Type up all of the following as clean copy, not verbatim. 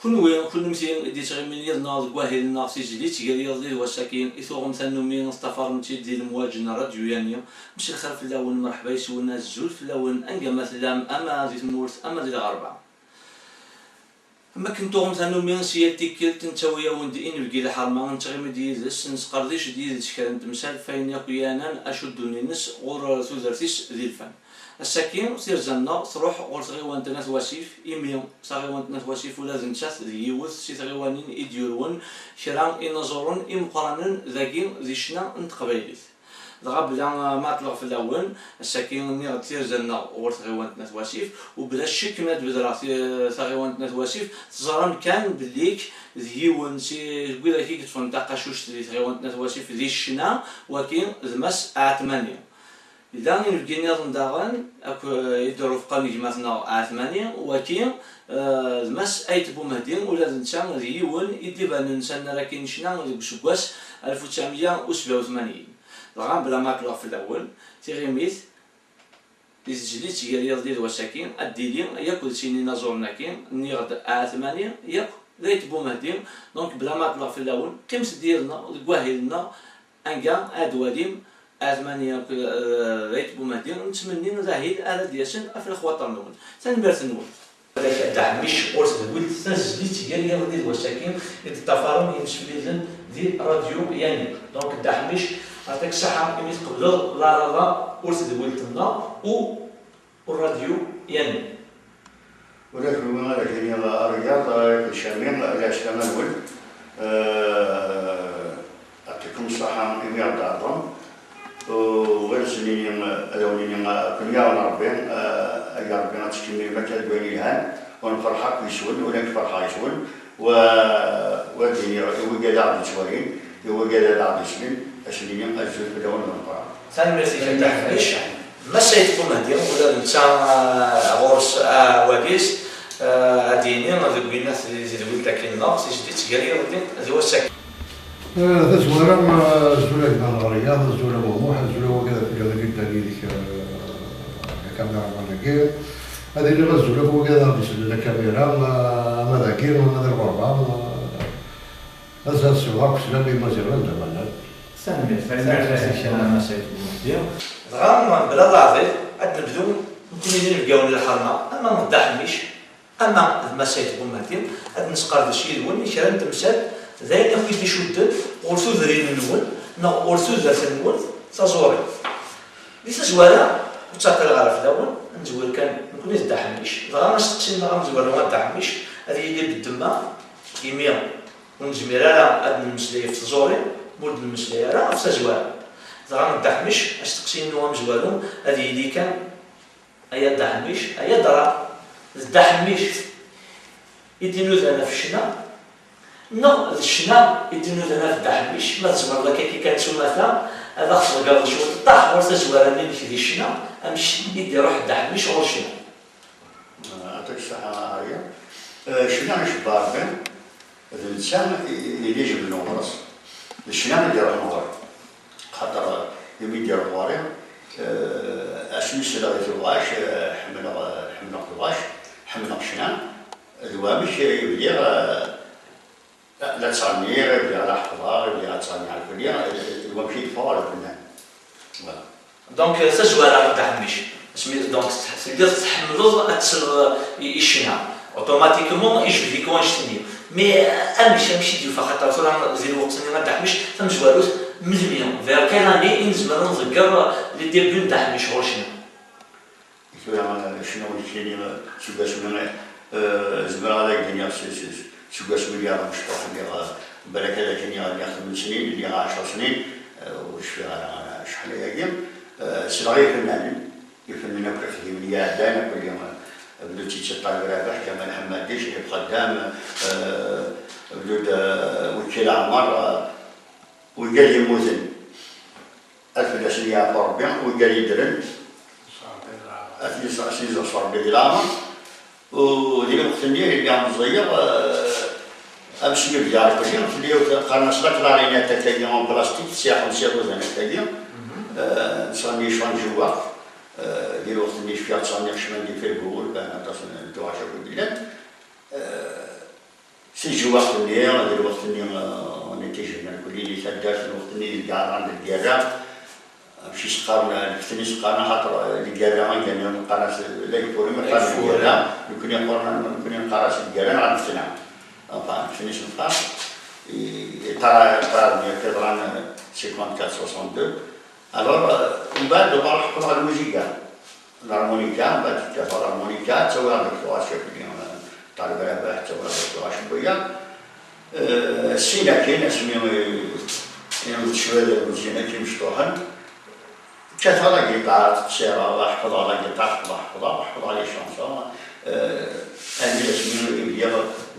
كل مزيان دي تغيمين يلنا الكواهيلنا سجلي تيجي يلي وساكين إثوغم ثانومين استفارمتي ديال المواجنة راديويانية مش الخير في اللون مرحبا يسولنا الزول في اللون أنجا مثلا أما زيت مورس أما زيت غربة أما كنتوغم ثانومين سيالتي كيلت نتاويا وندي إن بقي الحرمة نتغيم ديزس نسقرديش ديزس كان تمثال فاين ياكويانا أشدوني نس غور ثوزرتيس ذي الفن الساكين سير زنا تروح غور صغيوان تناس واسيف إيميون صغيوان تناس واسيف ولا زنشاث ذي يوث سي صغيوانين إديورون شرام إنظرون إمقارنن ذاكين ذي شنا نتقبيليث ضرب بلا ما طلع في الأول الساكين نير سير زنا غور صغيوان تناس واسيف وبلا الشك مات بدرا صغيوان تناس واسيف تزران كان بليك ذي يوون سي قيلا كي كتفهم تاقاشوش ذي صغيوان تناس واسيف ذي الشنا وكين ذمس أعتمانية إذا نبقي نظن داغن أكو يدرو في قانون مثلا عثمانية وكين مس أي تبو مهدين ولا نسان ذيون يدي بان نسان لكن شنا بشكواس 1987 الغام بلا ما كلا في الأول تيغيميث تسجلي تيغير ديال وساكين الديلين ياكل سيني نزورنا كين نيغد عثمانية ياك ذي تبو مهدين دونك بلا ما كلا في الأول قيمس ديالنا الكواهيلنا أنكا أدواديم أثمانية ريت بومدين نتمنين ذاهي على دياسن في الخواطر نون تنبرت نون دعمش قرص الولد تسجلي تيجي ديال وساكين التفارم يمشبلين ديال راديو يعني دونك دعمش عطيك الصحة كما تقبل لا رضا قرص الولد والراديو يعني ولكن ما لكن الرياضة الشامل علاش كما نقول يعطيكم الصحة جميع الدارهم وغير سنين لونين كنيا ونربين أجا ربنا تشكيني مكان بين الهان ونفرحك يسول ولك فرحة يسول وديني وقال عبد شوالين وقال عبد سنين أسنين أجل في لون المقام. ثاني مرسي فتح ليش ما سيتكون هديهم ولا نتاع غورس واقيس ديني ما ذبينا زيد ولد لكن ناقص جديد تجري ودين هو السكن. تزورا زولا كان الرياض زولا موضوع زولا وكذا في كذا جدا ليك كاميرا وانا كير هذه اللي غزولا هو كذا بيسجل كاميرا ما ذاكير ولا ذا الغربة هذا السواق سلامي ما زال زمان سامي فعلا ما سيت غام بلا ضعف عندنا بدون ممكن نلقاو الحرمة اما ما نضحميش اما ما سيت بوماتين عندنا نسقر شي لون شرا تمثال ذاك أخوي دي شدد ورثو ذرين النول نا ورثو ذات النول تزوري ليس زوالا وتاكل غارف الأول نزور كان نكون يدحميش ضغا نستقسم ضغا نزور ما ندحميش هذه اللي بالدماء كيميا ونجمير على أدن المسلية في تزوري مولد المسلية راه في زوالا ضغا ندحميش استقسم نوام زوالهم هذه اللي كان أيا دحميش أيا درا الدحميش يدينو ذانا في الشنا نو الشنا يدينو لنا في الدحميش ما تزمر لك كي كانت مثلا هذا خصو قال شو طاح ورث زوالني في الشنا امشي يدي روح الدحميش ور الشنا. يعطيك الصحة عارية. الشنا مش باربين الإنسان اللي يجي من الورث الشنا يدير نور خاطر يوم يدير نوري أسمي سلاغي الواش حمل الواش حمل الشنا الوامش يدير لا تصنيع بلا الاحتضار بلا تصنيع الكلية الوامشي فوق الفنان. فوالا. دونك سجوال الدحميش سميت دونك تقدر تحملو تسل الشنا اوتوماتيكمون يجبد لك واش تني مي امشي ديال خاطر صرا زين الوقت اللي ما دحميش تنجوالوس مليون فير كان اني نزمر نذكر لي ديبي ندحميش هو شنو. شنو الشيء اللي شنو زمر على الدنيا شو قاس مليار مش طاح بالك هذا كان ياخذ من سنين اللي 10 سنين وش فيها شحال ايام صغير فنان يفنن في مليار دانا كل يوم بدو تيتطلع رابح كمال حماديش القدام بدو وكيل عمر وقال لي موزن 1940 وقال لي درن 1940 العام وديك الوقت اللي كان صغير امشي بيار كلشي نخليو قرنا صدق علينا تاكيا من بلاستيك سياح نسيرو زعما تاكيا نصاني شوان جوا ديال الوقت اللي فيها تصاني شمال في البول بان تصل الدواشه بالبلاد الوقت اللي هذا الوقت اللي نتيجة كل اللي تدرس الوقت اللي قاعد عند الجيران مشي سقارنا الفتني سقارنا خاطر الجيران كان نقراس لا يفوري ما قراش الجيران يمكن نقراس الجيران على الفتنة enfin الفتني سقار ترى كيضران 54 62 alors من بعد دابا نحكموا على الموسيقى الهارمونيكا من بعد تكافى الهارمونيكا تسوي هذاك الواشك اللي طالب رباح تسوي هذاك الواشك شويه السينا كاين اسميه شويه المزيانه كيمشطوحن كانت على جيتار تسير حفظ على جيتار حفظ على شانسون عندي اسميه يبيا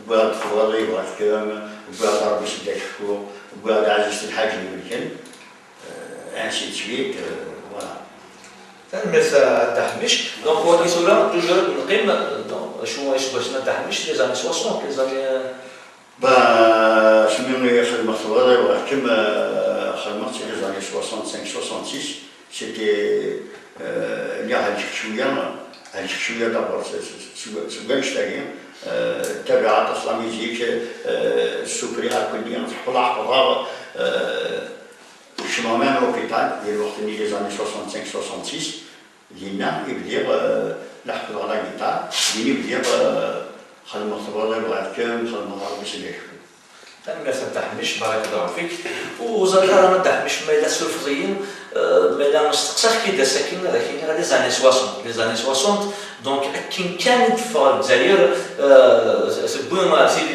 بواد فوالي واشكام بواد ربي سداك شكو بواد عزيز الحاج الملكن ainsi de suite voilà. مثل التحميش دونك هو كيسولا توجور نقيم شنو باش نتحميش لي زاني 60 لي زاني شنو يخدم الصغير وحكم خدمت لي زاني 65 66 سيتي اللي هاد شويه دابور سوغان شتاقي تبعات اسلاميزيك السكري هاكوليا نصحو حفظها شنو مام لوبيتال ديال الوقت اللي لي زاني 65 66 ديالنا يبدا لحقوا على الجيتار يبدا خدم الصغير وهكا خدم باش يشوفوا ما تحميش بارك الله فيك وزاد راه ما تحميش ما الا سلفزيين ما الا نستقصاك كي دار ساكن لكن غادي زاني 60 دونك كانت في الجزائر سبوما سيدي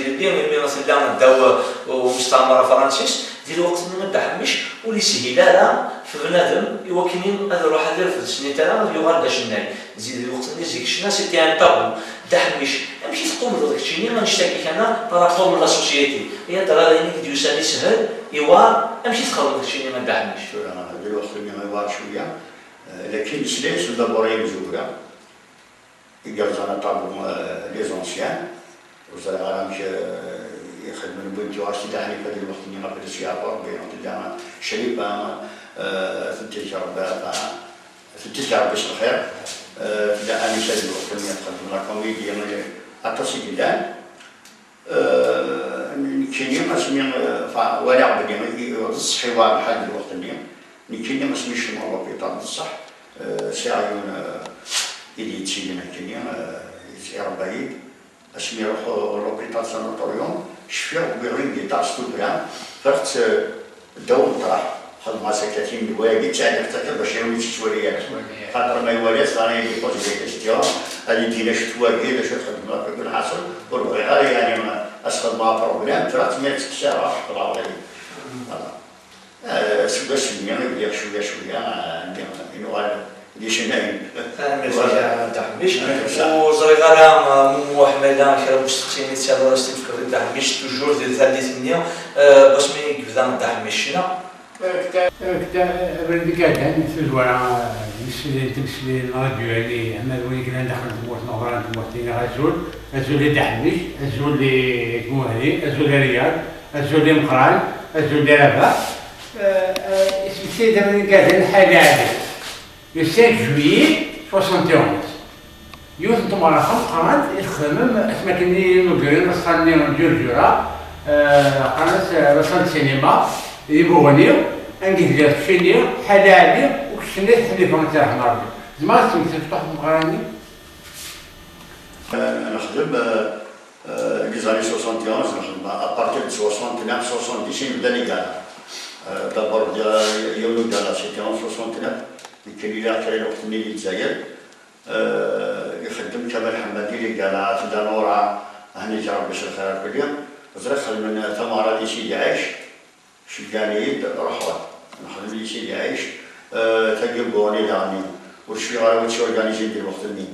الدين ملي سلام داو ومستعمره فرنسيس ديال الوقت اللي ما تحميش ولي سهيله في بنادم يوكلين هذا الروح هذا في السنيتالا يغال داش الناي زيد الوقت اللي زيك شنا سيتي ان طابو تحميش ماشي تقوم بداك الشيء ما نشتكيك انا بارابور لا سوسيتي هي ترى راني كديوساني سهل ايوا ماشي تخرج داك الشيء ما تحميش هذا الوقت اللي ما يوار شويه لكن سليس دابورين زوجا يقال انا طابو لي زونسيان وزاد غرامش يخدم من بنتي واش تدعني في هذا الوقت اللي ما بديش يعبر بين تدعم شريبه في التجارة باش الخير تدعاني شاد الوقت اللي تخدم لا كوميديا اللي اتصل جدا كاين ما سمي ولا عبدي الصح حوار لحد الوقت اللي كاين ما سميش الموروبيطال بصح ساعيون اللي تسيدنا كاين يسير بعيد اسمي روحو لوبيطال ساناتوريوم شفيع وبيغين جيتار ستوديان فرت الدور طرح خدمة سكتين دوايا تاع نفتكر باش يولي الشواليات خاطر ما يواليش راني يقول لي كيستيون هذه دينا شتواكي باش تخدم لك كل حاصل وربعي غير يعني اسخد مع بروبليم فرات ميت الساعه طلعوا لي فوالا سوا سميه يبدا شويه عندي انوال ليش نايم تحميش وزريغالا مو حميده كرا مستقسمين تاع تفكر تحميش توجور ديال 38 باش ما يبدا تحميشنا كان نسوى تمشي الراديو يعني اما وين كنا ندخل تموت نهران تموتين غازول لي تحميش غازول لي كموهري غازول لي رياض غازول لي مقران غازول لي رباح سميتي دابا كان الحاجه هذه le 5 juillet 71 يوث نتوما خمس يخمم اسمها كني نوكرين رسالني جرجرة قناة رسالة سينما يبغوني انجليزي فيني حلالي وكشني تحلي فرنسا رحمة ربي زعما سميتي تفتح مقراني نخدم لي زاني 71 نخدم ابارتير 69 70 بدا لي كاع دابور يولو كاع سيتي 69 كان يلا كاين وقت اللي الجزائر يخدم كمال حمادي اللي قال تدا نورا هني جا ربي الخير كل يوم زرخ من ثمره اللي سيدي عايش شقاني روحوا نخدم لي سيدي عايش تجيبوني لاني وشي غير وشي اورغانيزي ديال الوقت اللي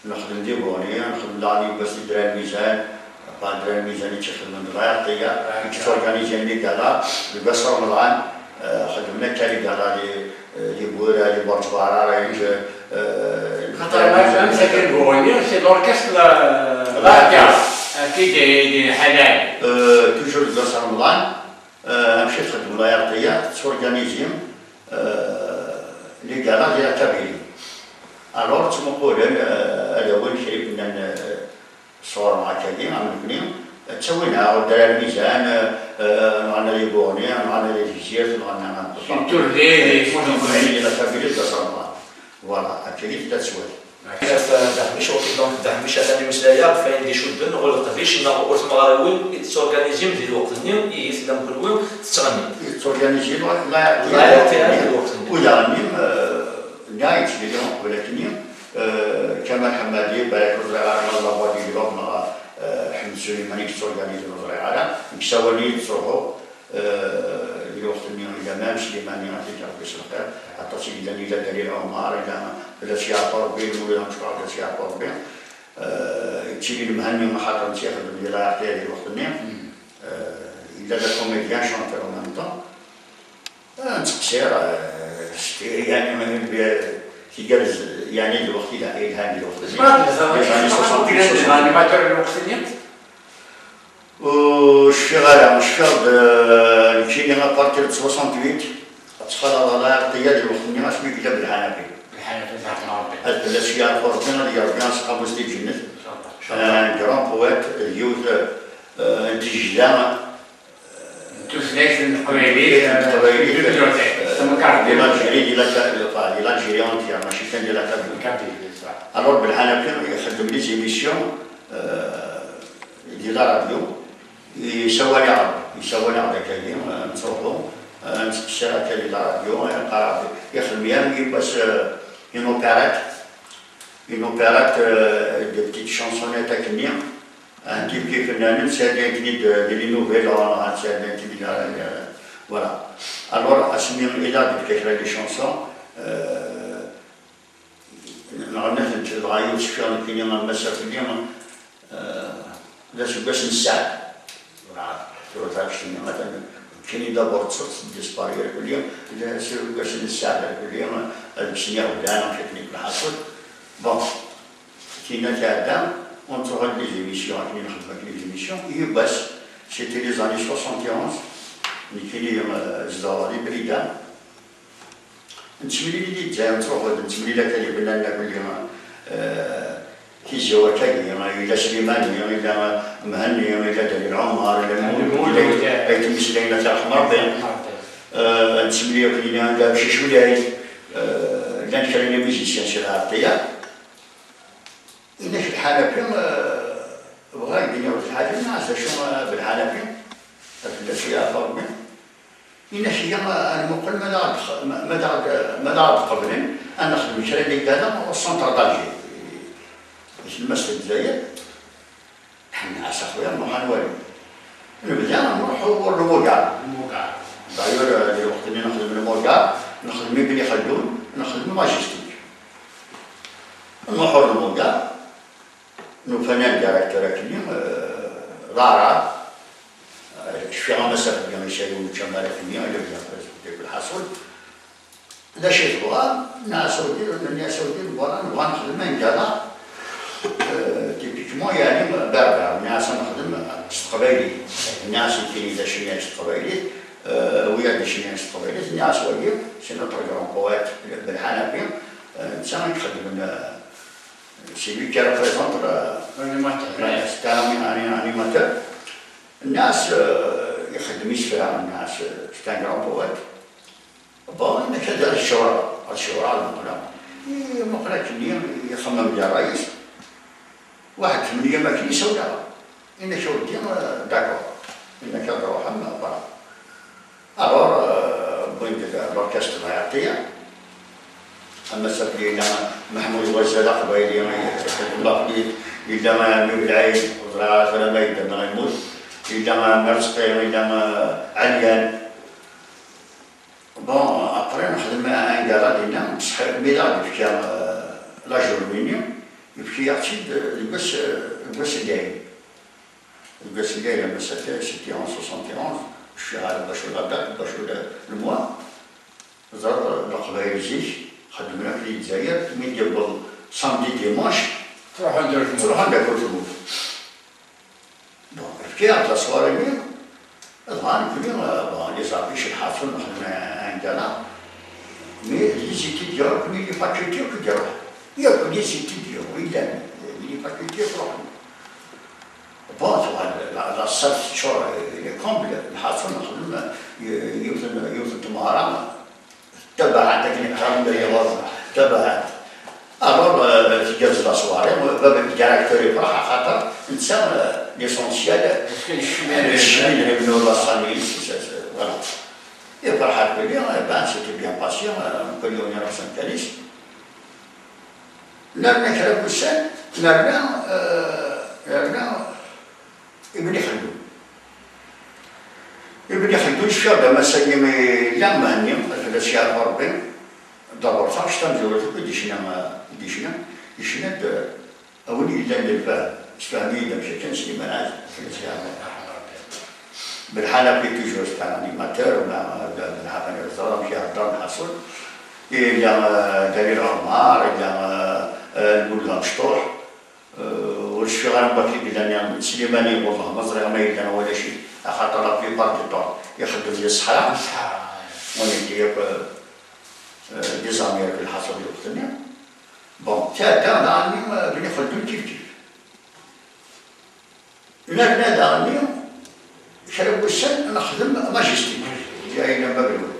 نخدم ديبوني نخدم لاني باش ندير الميزان بعد الميزان يتخدم من العطيه كيف اورغانيزي اللي قال باش رمضان خدمنا كالي قال لي بورا لي برجبارا خاطر ما مساكن بوغني سي لوركستر راكا كي حلال توجور داس رمضان مشيت خدم لا يعطيه سورغانيزيم لي كالا ديال كابيلي الوغ تما نقول هذا هو الشيء كنا صور مع كاين عم نبنيو تسوينا ودرنا الميزان معنا لي بورني معنا لي فيزير معنا شنتو لي يعني لا تابيليت صار فوالا اكيد تسوي دحميش دونك دحميش ثاني مسلايا فين دي شدن غلط فيش ناقص مغاوي تورغانيزيم ديال الوقت نيم يسلم كلوي تتغني تورغانيزي لا الوقت ولا نيم نايت اليوم ولكن كمال حمادي بارك الله وادي اليوم حمد سليماني تورغانيزي نظري كساوني تصوحو الوقت اليوم إذا ما سليماني غادي تعرف الخير عطاتي إلى دليل عمر إلى شي عطور بين ولا مش عارف شي عطور بين تيجي المهني ما حاضر تياخذ ديال عطيه الوقت اليوم إذا دا كوميديان شونتور أو ميم طون تقصير يعني ما كي يعني الوقت إلى هاني الوقت الانيماتور الوقت اليوم والشغالة كاين ابارتير 68 تخلى على عطيه الوقت اليوم اسمي كتاب الحنفي الاشياء الفورتينا اللي ربنا سقى مستي جنة جران بويت اليوث انتجام تسليس القبيلي الجيري انتيا ماشي كان ديال الكابي الوغ بالحنفي يخدم لي زيميسيون ديال الراديو يسوالي عرض كاين نصوتو نتكسر ديال الراديو يخدم يام باش une opérette de petites chansonnettes à Kenya, un type qui fait un certain de nouvelles, un certain type de voilà. Alors, à ce moment-là, il y a des chansons. نحن نتبعيو شكرا كينيا ما مسافرين لا باش نساعد تروح شنو مثلا كاين دابور تصوت ديسبارير كل يوم لا باش نساعد كل يوم البشنيه ودانا تكنيك الحاصل بون كاين تاع اون تروح لي زيميسيون كاين نخدم لي زيميسيون هي باش سيتي لي زاني 71 اللي كاين الزواري بريدان نتملي لي جاي تروح نتملي لك اللي بنا كل يوم كي جوا كاين إلى سليماني إلى مهني إلى دليل عمر إلى بيت المسلمين تاع حمر بين نتملي كلينا لا بشي شولاي لان كلينا ميزيسيان شي عطيه إلا في الحنفي بغا يدير واحد الحاجه ناس شنو بالحنفي التي افرمي إلا شي انا نقول ما قبل انا نخدم شري لي كذا والسونتر دالجي في المسجد الجزائر حنا عسى خويا نروح نوالي نبدا نروحو للموقع داير الوقت اللي نخدم الموقع نخدم بني خلدون نخدم ماجستيك نروحو للموقع نفنان دايركتور كليم ضارع شفيها مسافة بين يشيلون كمالة كمية إلى بيان بالحصول إذا شيء تبغى الناس سعوديين نبغى نخدم من كذا تيبيكمون يعني باربع الناس نخدم قبايلي الناس اللي إذا شنيا قبايلي ويا شنيا قبايلي الناس ويا شنو ترجعون قوات بالحنفي إنسان يخدم سيبي كي ريبريزونت أنيماتور الناس يخدم يسفر الناس ستان جرام بوات بون إنك دار الشورى المقرة كنيا يخمم بها الرئيس واحد ثمانية ما كاين يسويها إنك ودي داكور إنك تروح برا ألور بوين الأوركسترا العراقية أما سافري إلى محمود وزادة قبايلي الله فيه إلا ما يمي بالعين وزراعة فلا ما يبدا ما يموت إلا ما مرسقين إلا ما عليان بون أبري نخدم أن كارا دينا صحيح ميلاد يبكي لاجور مينيو يبكي يعطي البس الجاي لما سيتي en 71 الشهر باش الغداء باش الموا زار القبايل زيش خدمنا في الجزائر من قبل سامدي ديماش تروح عندك الجنوب بون كي عطى صواريني الظاهر كلنا لي زابيش الحاصل نخدمنا عندنا مي لي زيتيديون مي لي فاكولتي كيديروها ياك لي زيتيديون ويلان لي فاكولتي تروح الصرف شهور كومبل الحاصل نخدم يوثن تمارا تبع عندك الإكرام باليوم تبع أمر تجاوز الأسوار باب الديريكتور يفرح خاطر إنسان ليسونسيال الشمال اللي بنو الوصاني فوالا يفرح بلي بان سيتي بيان باسيون كل يوم يروح سانكاليس نرنا كلام بوسان نرنا يبني خلدون الشاب ما سيما لما هنيم في الأشياء الغربية دابور صح شتم زورتك يشنا أولي إلا للفهم إسلامي إذا مشى كان سليمان عاد في الأشياء بالحالة في توجور ستاني ماتير ولا بالحالة الزرام في الدرام حصل إلا دليل عمار إلا البلغة مشطوح والشغال بكري بلان سليماني والله مزرعة ما يدنا ولا شيء خاطر في بارك الطور يخدم في الصحراء ونيديك دي زامير في الحصل يوقتني بون تا داني بني خدم كيف لا داني شرب السن نخدم ماجستير جاينا بابلون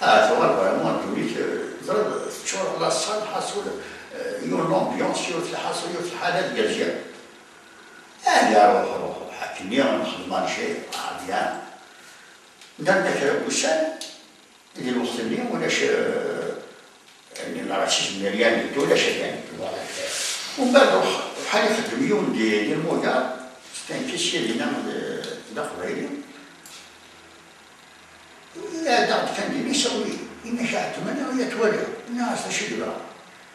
ثوار فريمون توليت زرد شهور الله الصال حصل يون لومبيونس يوت الحصل يوت الحالات ديال يا روح حكيني نخدم شيء عاديان درنا كلام وسان اللي الوقت اليوم ولا شيء يعني الراسيزم مليان ولا شيء يعني ومن بعد بحال يخدم يوم ديال المويا ستانكيسي اللي نعمل داخل لا دعت كان اللي يسوي إن شاءت منه يتولى الناس شجرة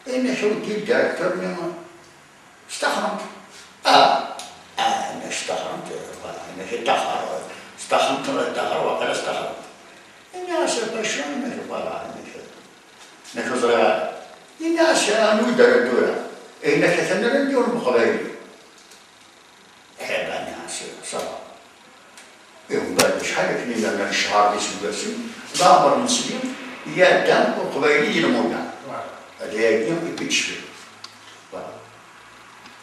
إن شو ديال دايركتور استخرمت أنا استخرمت أنا استخرمت وقال استخرمت الناس بشون نشوفها نشوف زرع الناس نودر الدورة إنك تنر الدور مقبل حبا الناس صار يوم بعد شحال كني لنا الشهر بسم ضامر مسلم يا دم وقبيلي الموضع هذا يوم يبيتشفي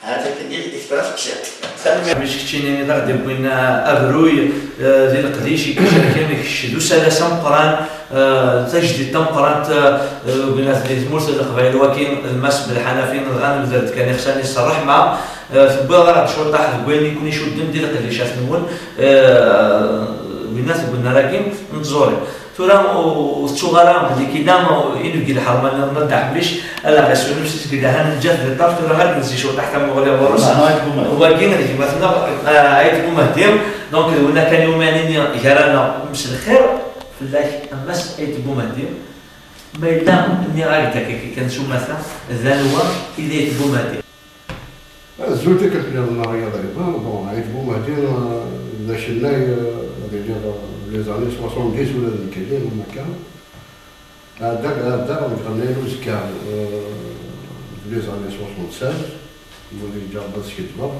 هذا كدير إثبات كسات باش كتشيني غادي بغينا أبروي ديال القديشي كان يشدو سلاسة مقران تجديد تمقران بغينا مرسل القبائل وكاين الماس بالحنفيين الغنم زاد كان يخصني الصراح مع تبغى شو طاح بغيني يكون يشدم ديال القديشات نون بالناس قلنا راكين نتزوري ترى وتشغلهم اللي كدام ينبقي الحرمان نرجع بليش لا بس نفس كده هنجات للطرف ترى هاد نسي شو تحت مغرب ورس وباقيين اللي مثلا عيد بومهديم دونك ولا كان يومين يرانا مش الخير في الله امس عيد بومهديم ما يلام اني عارفك كنشوف مثلا ذنوه اذا عيد بومهديم زولتك في النهارية ضريبة بون عيد بومهديم إذا شلناي les années 70 ولا الكلام وما كان هذاك غنى له زكا les années 76 ولي جاب كيتبر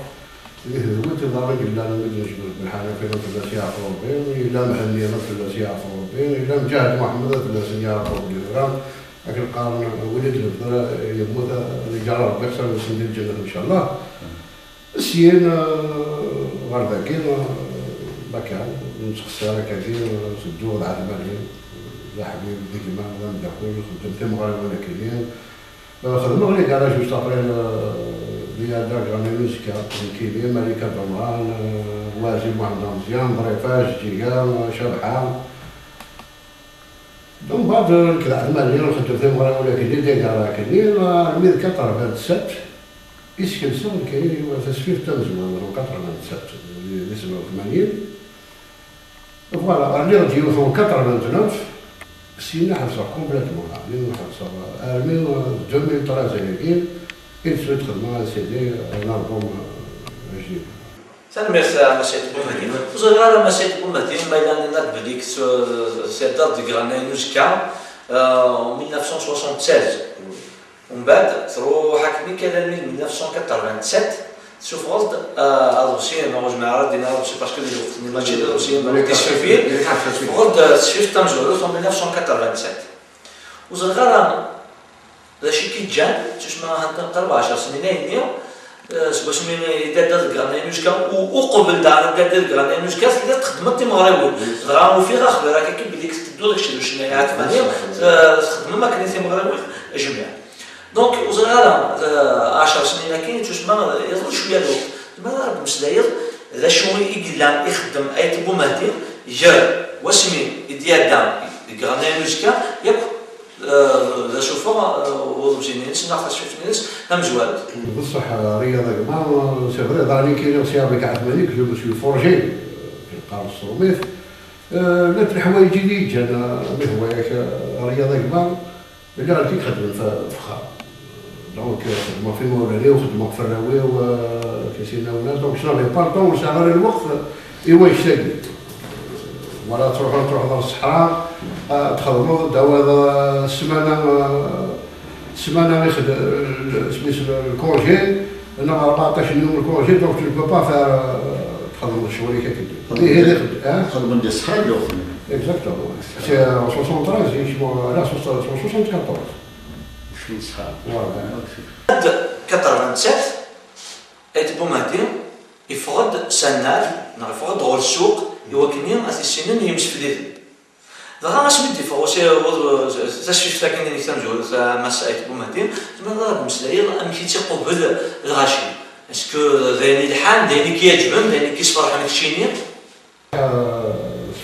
اللي هو تظهر قلنا انا ما نجبر بالحنفيه ولا سي عفروبين الا مهنيه ولا سي عفروبين الا مجاهد محمد ولا سي عفروبين لكن القارن ولد البدر يموت اللي جرى ربي يخسر ويسند الجنه ان شاء الله السيين غرداكين بكان نسخسر كثير سدوه العالم عليهم لا حبيب ديك ما ندخل خدمت مغرب ولا كاينين خدمنا غير كاع جوج تقرير ديال دار غانيوسكا كيلين ملكه ضمان واجب محمد مزيان ضريفاش جيام شبحان دون بعض العالم عليهم خدمت مغرب ولا كاينين ديك راه كاينين الميد كثر هذا السبت يسكن سون كاين تسفير تنزل وكثر من السبت اللي 87 فوالا اللي غادي يوصلوا 89 سينا حفصة كومبليتمون عاملين حفصة عاملين 2003 يمكن كنت سويت خدمة سيدي نالبوم جديد. سنميرسا مسيت بومهدين وزغارة مسيت بومهدين بينان نات بديك سيدار دي غرانيوسكا 1976 ومن بعد تروح حكمي كلامي 1987 شوف غلط روسيا ما جماعة دينا روسيا باسكو دي وقت ماشي روسيا ما تشوفين غلط شفت تنجولو في 1987 وزغارة ذا شي كي جان تسمى هنقرب 10 سنين هي باش من يداد الكرانينوشكا وقبل دار داد الكرانينوشكا اللي تخدمت مغربي غرام وفي غاخ راك كي بديك تدو داكشي واش نهايات ماليه تخدم ما كان مغربي جميع دونك وزغالا 10 سنين كاين تسمى يظل شويه الوقت ما راه مسلاير ذا شو يقلان يخدم اي تبو مهدي جا واسمي ديال دام الكرانينوشكا ياك ذا شوفوا وزوجينيس ناخذ شوفنيس هم جوال بصح رياضة كما سي فري دارني كاين سيابك عثمانيك جو مسيو فورجي في القرن الصوميف لات الحوايج جديد انا ما هو ياك رياضة كما اللي راه كي خدم في الفخار دونك خدمة في مورالي وخدمة في الراوي وكيسينا وناس دونك شنو لي بارطون وشغل الوقت ايوا يشتاق ولا تروح دار الصحراء تخدموا داو السمانه يخدم سميتو الكونجي انا 14 يوم الكونجي دونك تو با فار تخدم الشغل اللي كيدير هذه خدمة ديال الصحة اللي وخدم اكزاكتومون سي 73 يشمو لا 74 20 صحة فوالا 87 ايت بوماتي يفقد سناد يفقد غول السوق يوكنيهم اسيسينين يمشي في ديال دابا اش بدي فوق واش شفت كاين اللي كنجول مسائل بوماتي ما مسائل امشي تقبل الغاشي اسكو ذاني الحان ذاني كيعجبهم ذاني كيصفرح انا كشيني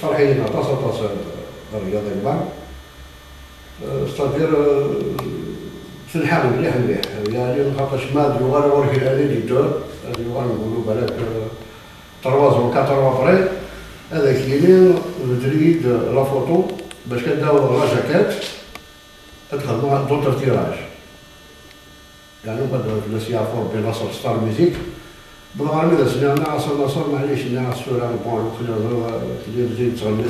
صفرحين طاس الرياضه كبار ستادير في الحال مليح يعني خاطرش ما ديوغال وركي الالي ديتور ديوغال نقولوا بالك 3 و 4 بري هذاك اللي تريد لا فوتو باش كداو لا جاكيت تخدموا دوطر تيراج يعني بعد الناس يعرفوا بنصر ستار ميوزيك بالغربي دازنا ناصر معليش الناس الصوره بون اللي تجي تغني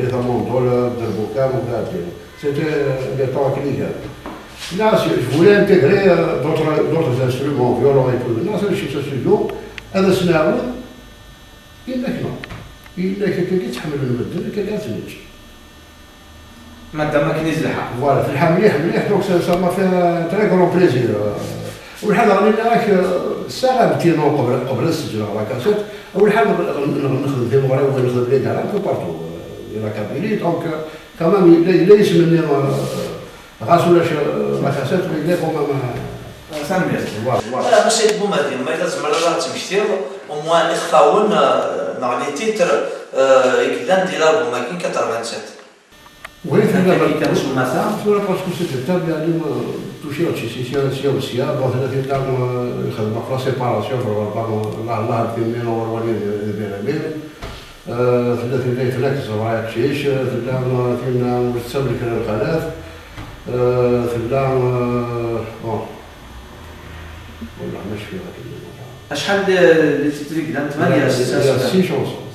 هي ثمون دول دربوكا وكذا سيتي لي طوا كليكا الناس فولي انتيغري دوطر انسترومون فيولون اي كل الناس اللي شي ستوديو هذا سنعاود إلا كي تحمل المدن كي تنج مادام ما كاينش الحق فوالا في الحال مليح دونك سا فيها تري كرون بليزير والحال غادي راك الساعه بتينو قبل السجن راه كاسيت اول حاجه نخدم في المغرب ونخدم لي دار في بارتو الى كابيلي دونك كمان ليس مني غاس ولا لا كاسيت لي كوما سامي فوالا ماشي بوماتي ما لازم راه تمشي وموان اخفاون مع لي تيتر يقدر ديال البوم كاين 87 وين كان كانش المسا ولا باسكو سي تاب يعني توشي سي اوسيا بون هنا في دار يخدم في سيباراسيون في الله في مين وروني بين في هناك زراعه كشيش في دار فينا مستمر كان الخلاف في دار بون والله ماشي فيها شحال اللي تتريك دام 8 6 شونسون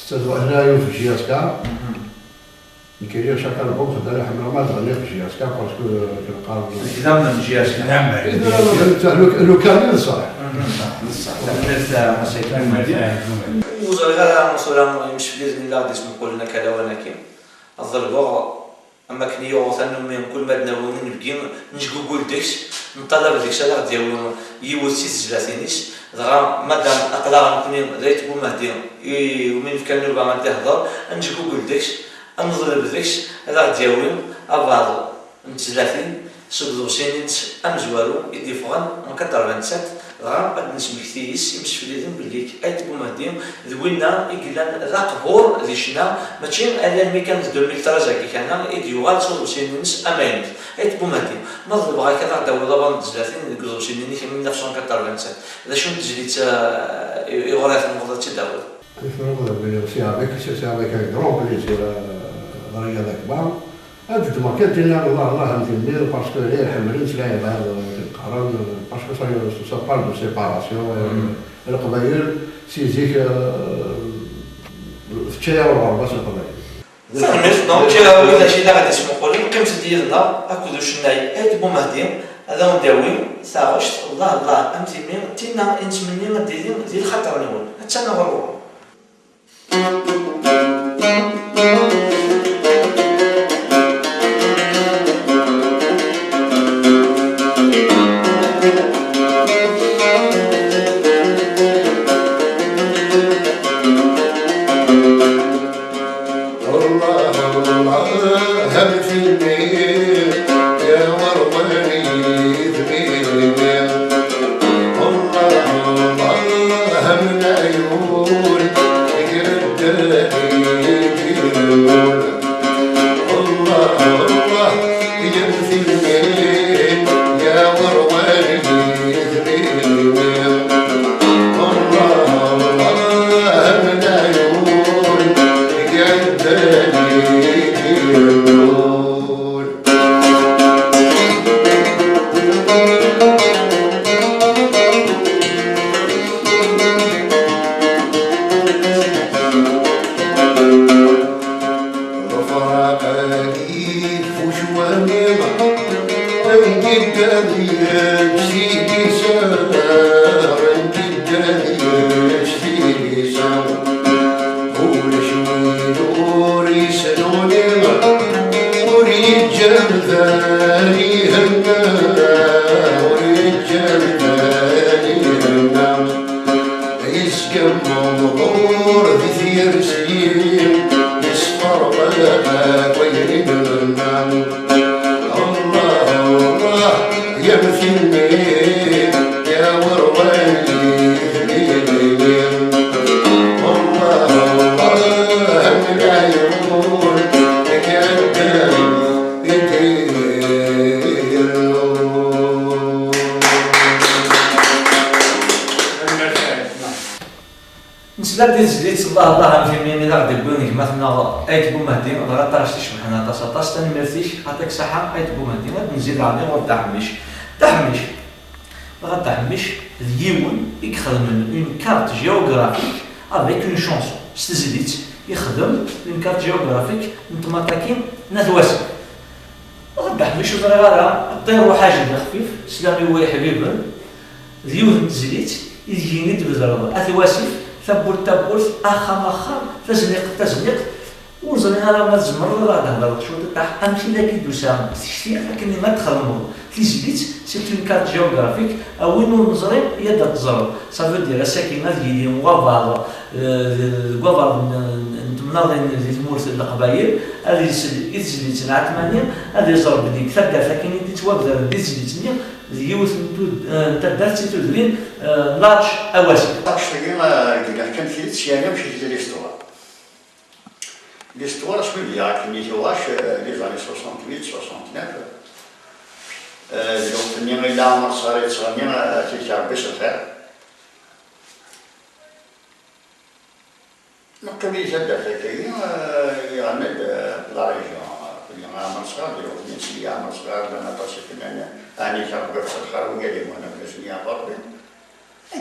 6 هنايا في جياسكا كاين شاكا البوم خدام حمراء ما تغني في جياسكا باسكو كنلقى كلام من جياسكا نعم لو كامل صح وزغالا مصورا يمشي في باذن الله غادي نقول لنا كذا وانا كاين الضربه اما كني وثنو من كل ما دناو نبقي نجوجل داكش نطلب ديك الشيء غادي يوتي سجلاتينيش دغا مادام اقلا نكوني ريت بومهدي ومن كان نبغى غادي نهضر نجوجل داكش نضرب داكش هذا غادي ابعض نتزلاتين سبزوسينيت امزوالو يدي فغان من 87 غا غادي نسمكتيس يمشي في اليدين بليك ايت بومهدي ذوينا يقلان ذا قبور ذي شنا ماشي الا مي كان 2013 كان ايديوال سبزوسينيت اماينت ايت بومهدي نضرب غا كذا داو دابا نتزلاتين سبزوسينيت من 1987 هذا شنو تجريت يغرات الموضوع تداول c'est avec un grand plaisir رياضة كبار هذا المكان ديالنا الله ندير باسكو هي حملين سلايا بهذا القرن باسكو سا بار دو سيباراسيون القبائل سيزيك في الشارع والغربة القبائل فهمت دونك ولا شي غادي نسمحوا لهم قيمة ديالنا اكو شناي ايت بومهدي هذا نداوي ساغش الله امتي مين تينا نتمنى ديال الخطر نقول حتى انا غنروح نسلا ديال زليت الله الله في يمين غادي يقول مثلا ايت بو مهدي راه طاش تشمحنا طاش ثاني ميرسيش عطيك صحه ايت بو مهدي غادي نزيد عليه ودعميش دعميش غادعميش اليوم يخدم اون كارت جيوغرافيك افيك اون شونسون ستزيديت يخدم اون كارت جيوغرافيك نتوما تاكين نادواسي غادعميش وزرغاره طير حاجه خفيف سلامي هو حبيبا اليوم تزيديت يجيني تبزرغ اثواسيف ثبول اخر تزنيق وزني انا ما تزمر راه نهضر شو تاع امشي لك دوسام شتي لكن ما تخرمو تيزيد سي اون كارت جيوغرافيك او وين نزري هي دا تزرب صافي دير ساكنه ديالي غوافال نتمناضين اللي تمورت القبايل هذه يتزيد تنعت مانيا هذه يزرب ديك ثدا لكن انت توابد دي تزيد اليوث نتا درتي تدرين لارش اواسي كاين كان في السيانه مشيت لليستوار l'histoire je me dis que les années 68 69 donc نيم لا عمر صارت صغيرة تيجي بس الخير نقبل جدا كي يعني لا ريجون كل عمر صغير ديال نسي عمر صغير انا تصير اني كنبغي في الخير وقال لي انا بلاتني عبرت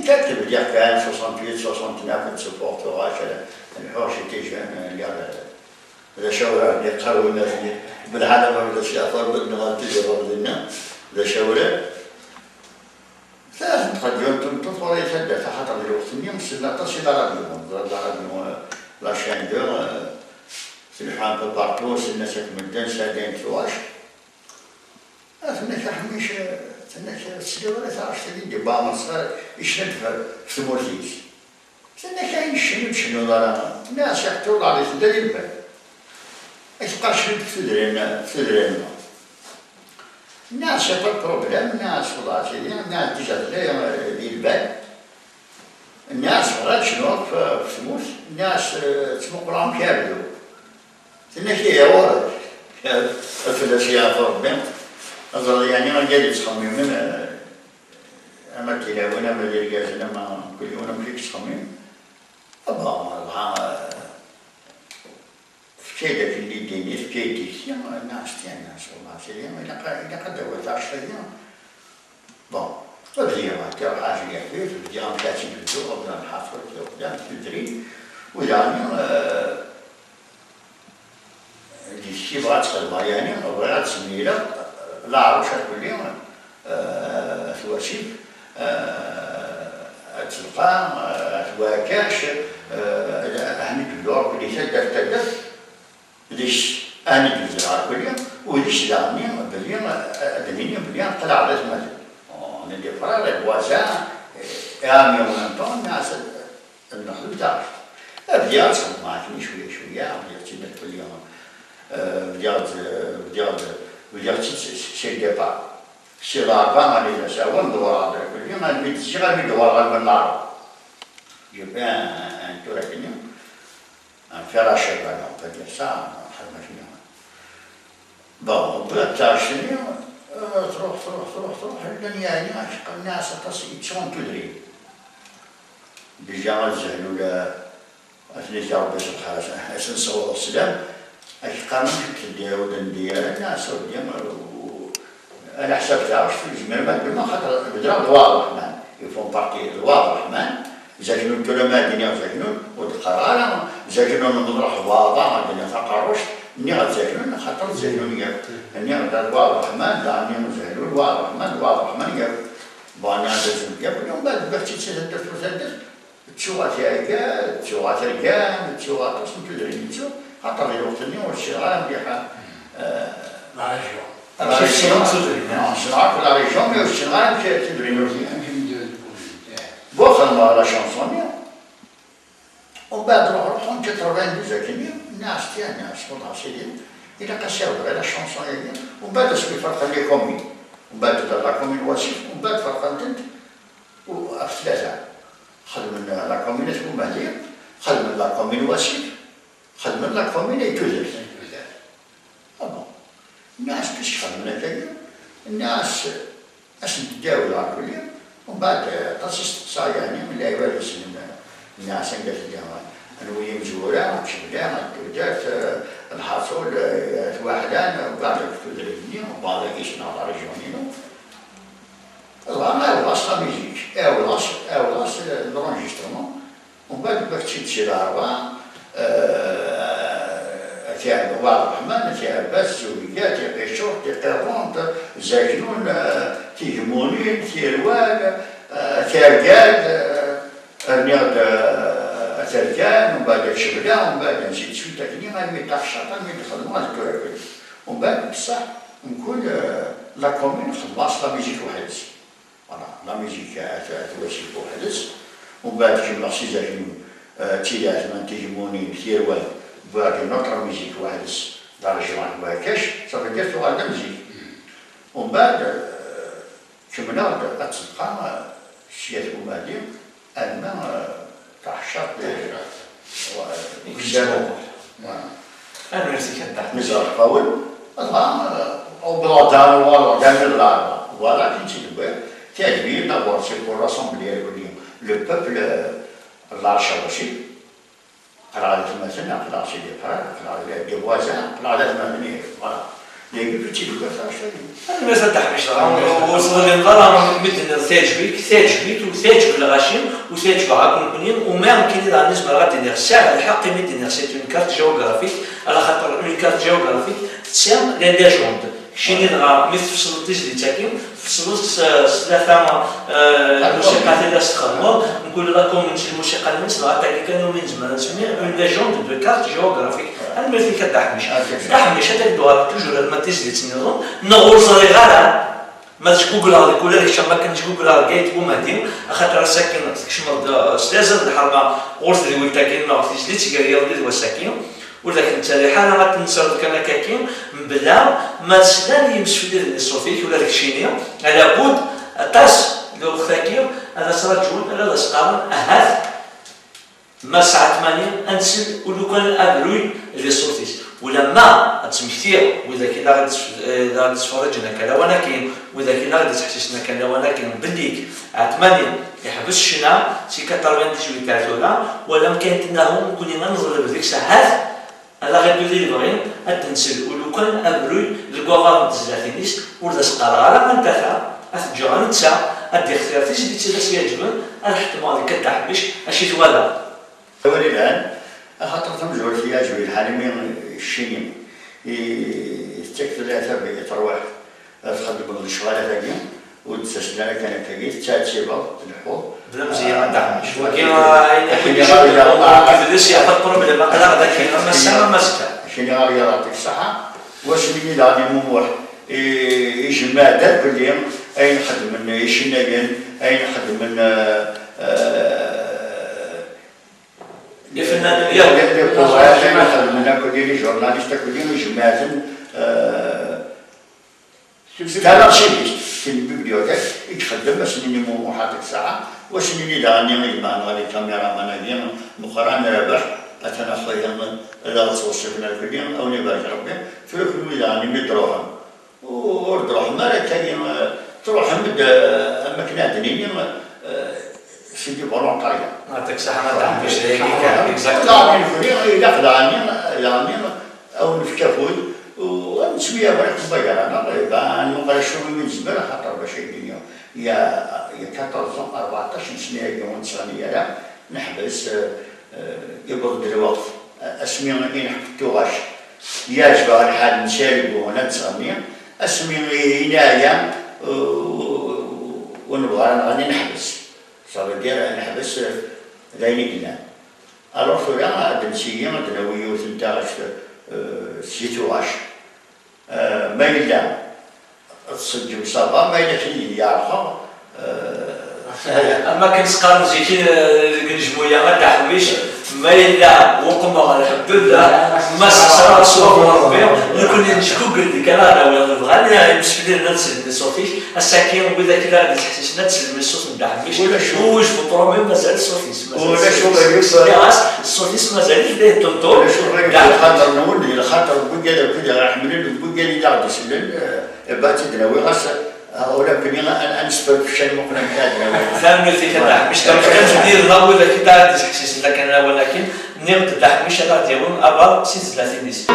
كاتب ديال كان 68 69 تسبورتوها الحوش تيجان اللي هذا شاورا اللي قالوا الناس بالعالم ولا شي اخر بدنا غنتيجي لنا هذا شاورا ثلاث تقدم تطور يتهدى خاطر الوقت اليوم سنا تصل على لا شين دور سلحان في بارتو سنا ساك مدان سادين تواش ثنا كحميش ثنا السيوره تعرف تدي بامر صغير يشد في سموزيس ثنا كاين شنو الناس يحطوا على الدليل ايش في الناس يبقى بروبليم الناس والله الناس تجد لي البال الناس غير شنو في سموس الناس تسمو راهم كابدو تنا كي ورا الفلاسفه ربي أظن يعني ما جالي تخمم أما كلا وأنا ما جالي أنا ما كل يوم أنا مليك تخمم أبا في كذا في اللي ديني في كذا الناس الناس والله سليم إذا قد دوت 10 أيام بون بدي ما كان حاجة كبيرة بدي أنا 30 كيلو قبل الحفر قدام تدري ويعني الشيء بغات تخدم يعني بغات سميرة لا عروش كل يوم ثواشيب تلقى تواكاش أهني كدور كل تدر ليش أهني كدور كل يوم وليش دعني باليوم طلع على زمان ندي فرار الواسع أمي ونطون الناس النخل تعرف بديات معكني شوية بديات تبت كل يوم بديات شيء دفاع شيء ضعفان على سوون دوار على كل يوم أنا بتشتغل بدوار من النار جبان أنتوا لكني فراش بقى بدي ساعة حد ما فينا بقى بتعرفني تروح الدنيا يعني عشق الناس يتشون تدري بجامع الزهلولة أثني جاوب بس الحاجة حسن صور السلام عشق من كتدير ودندير الناس وديم أنا حسبت عرفت في الجمال ما خاطر بدرا دوار الرحمن يفون بارتي دوار الرحمن زاجنون كلما الدنيا زاجنون والقرار زاجنون نروح واضح الدنيا تقروش ني غتزاجنون خاطر زاجنون ني دوار الرحمن دعني مزهلول دوار الرحمن يا بانا لازم يا اليوم بعد بغيتي تسدد تشوغات يا تشوغات رجال تشوغات اسم تدري تشوغ خاطر الوقت اليوم الشغال مليحه لا ريجيون لا ريجيون شغال لا ريجيون الشغال تدري بوخر لا شانسون ومن بعد نروحو نتروفين بزاكين الناس والله سيدي إلا قساو على شانسون ومن بعد اسمي فرق لي كومين ومن بعد لا كومين وصيف ومن بعد فرق انت وفي ثلاثة خدم لا كومين اسمو مهدي خدم لا كومين وصيف خدم لا كومين يتوزر الناس كيش خدمنا كاين الناس اش نداولو على كل يوم ومن بعد تصيص يعني من اللي يوالي الناس قالت لي أنا ويا مجورة شبدان الدودات الحصول واحدان وقاعد تدريني وبعض إيش نظر جونينو الله ما ولاش لا ميزيك ولاش لونجسترمون ومن بعد بكتشي تشيلاروا تاع واضح الرحمن تاع باس سوريا تاع بيشور تاع قرونت زاكنون تيجمونين تيروال تاع قاد رياض تركان ومن بعد شبلان ومن بعد نزيد شويه تكني غادي تاع الشاطئ نخدموا هاد الكوريكول ومن بعد بصح نقول لا كومين خدمات لا ميزيك وحدس فوالا لا ميزيك تواسيك وحدس ومن بعد كيما سي زاكنون تيلات من تيجمونين تيروال باقي نوتر ميزيك وحدس دار الجماعة وهكاش صافي درت واحد ميزيك ومن بعد كملنا أتلقى شيات ومادي ألمان تاع الشاط وكذا أنا نفسي كنت نزار قول الله أو بلادان ولا دام الغابة ولا كنتي دابا تعجبني دابور سي بور راسمبلي لو بوبل لارشابشي قرارات مثلا قرارات دي قرارات دي وازان قرارات مبنيه فوالا لي بيتي لو كاش أنا ما صدقنيش وصل للغرام مثل سيتشبيك وسيتشب الغاشيم وسيتشب عاكم وما يمكن إذا نسمع غادي الساعة الحق مثل سيت اون كارت جيوغرافيك على خاطر اون كارت جيوغرافيك تسام لي ديجوند شيني دغا مثل فصلتيش اللي تاكين فصلت ثلاثة الموسيقى اللي استخدموا نقول لكم من الموسيقى اللي نسمع تاعي كانوا من زمان نسميها اون ليجوند دو كارت جيوغرافيك انا ما فيك كدحمش دحمش هذاك الدوار توجور ما تيجي تنظم نغور صغيره ما تجوجل هذيك كلها اللي ما كان جوجل هذيك ومهدي خاطر ساكن كشمر سلازل الحرمه غرس اللي ولتاكين ما عرفتيش اللي تيقال يا وساكن ولكن انت الحاله ما تنسى كان كاكين بلا ما تسلان يمس في الصوفيك ولا الكشينيه لابد طاس لو خاكيم هذا سرجون هذا سقام اهات ما ساعه 8 انسل ولو كان ابروي لي صوتيس ولما تمثيل واذا كي غادي تفرجنا كذا وانا كاين واذا كي غادي تحسسنا كذا وانا كاين بليك 8 يحبس شنا سي 98 تاعنا ولا كانت انهم كنا ننظر بديك الساعات هذا غير اللي يبغين التنسل ولو كان ابروي الكوفار تزاتينيس ولا سقار على من تاعها اتجا نتسع ادي اختياراتي اللي تيجي يعجبن الحكمه اللي كتحبش اشي تولا الان خاطر تمجور فيها جوي الحالمين الشينين يستكثر لها بيتروح تخدم الشغاله تاعي وتسجل كان كيف تاتيبا الحوض بلا مزيان دعمش وكاين كيفاش يعطي بروبليم هذا ذاك ما سما مسكه شنو غادي يعطيك الصحه واش اللي غادي نموح يجمع داك كل يوم اي نخدم من يشناقين اي نخدم من الفنان ديالو نخدم من كل يوم جورناليست كل يوم يجمع كان شيء في البيبليوتيك يخدم باش نمو حاطك ساعه واش اللي داني ما غادي كاميرا ماناجير مقارنه ربح انا خويا لا توصفنا الكليم او نبارك ربي في كل يعني مدروهم وردروح ما كاين تروح مد مكنه دنيا سيدي فولونتاريا عطيك صحه ما تعرفش هيك كان اكزاكت لا يعني او نفكفود ونسويها برك صغيره انا ما نقدرش من زمان خاطر باش الدنيا يا 14 14 سنه يوم ثانيه نحبس يبرد الوقت اسمي غير حكيتوهاش يعجب على الحال نشارك وانا ثانيه اسمي عنايه ونبغى غادي نحبس صافي دير نحبس لين قلنا الوغ فورا دنسيه دناويو تنتاعش سيتواش ما إلا تصدق صبا ما إلا كلي يعرفها أما كنسقى مزيكين كنجمويا ما تحويش ما إلا وقما الحمد لله ما صار صور ربي نكون نشكو قلت لك أنا ولا بغاني بالنسبة لنا نسلم الصوتيش الساكين وإذا كذا غادي تحسسنا تسلم الصوت ما تحويش وش بطرومي مازال الصوتيش ولا شو الصوتيش مازال يبدا يطنطو ولا شو خاطر نقول خاطر بوكا كذا راح من بوكا اللي غادي يسلم باتي دناوي غاس ولا كنا نسبب في شيء مقنع كذا فهمت فيك مش كنجبير نضوي اذا كنت سيسن لكن ولكن نيم تدح مش هذا ديالهم أبا سيز 30 ديس.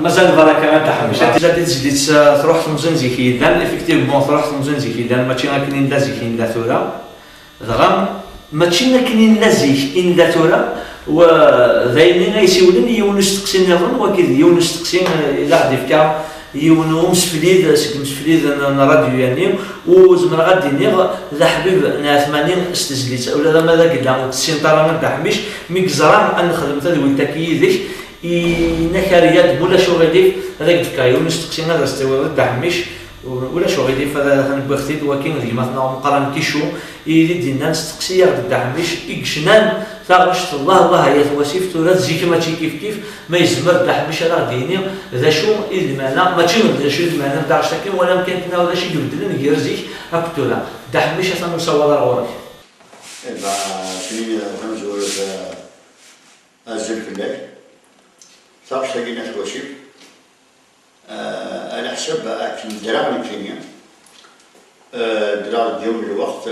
مازال بركه ما تحمش جات تجديد تروح تمزن زيكيدان افكتيفمون تروح تمزن زيكيدان ماشي كاينين لا زيكين لا ثورة ضغام ماشي كاينين لا زيك لا ثورة وذاينين يسولين يونس تقسين نظن وكذا يونس تقسين الى غادي فكا يونو مسفليد مسفليد راديو يعني وزمر غادي نيغ ذا حبيب نا 80 استجليت ولا ماذا قلنا السنتر ما تحميش مي زران ان خدمت هذه ولتكيدك نكاريات بولا شغلي هذاك الكايون نستقسينا هذا استوى تحميش ولا شو غيدي فهذا بوختيد ولكن ديما مقارن كيشو يدي دينا نستقسي ياخد دعمش يكشنان تاغش الله هي تواسيف تورا زيك ما كيف ما يزمر دعمش راه ديني ذا شو المعنى ما ذا شو المعنى تاع شكل ولا يمكن تناول شي يبدل غير زيك هكتورا دعمش اصلا سوى غورك إذا في خمسة أزل في الليل صار شقينا تواسيف على حسب أكل دراهم الكينيا دراهم اليوم الوقت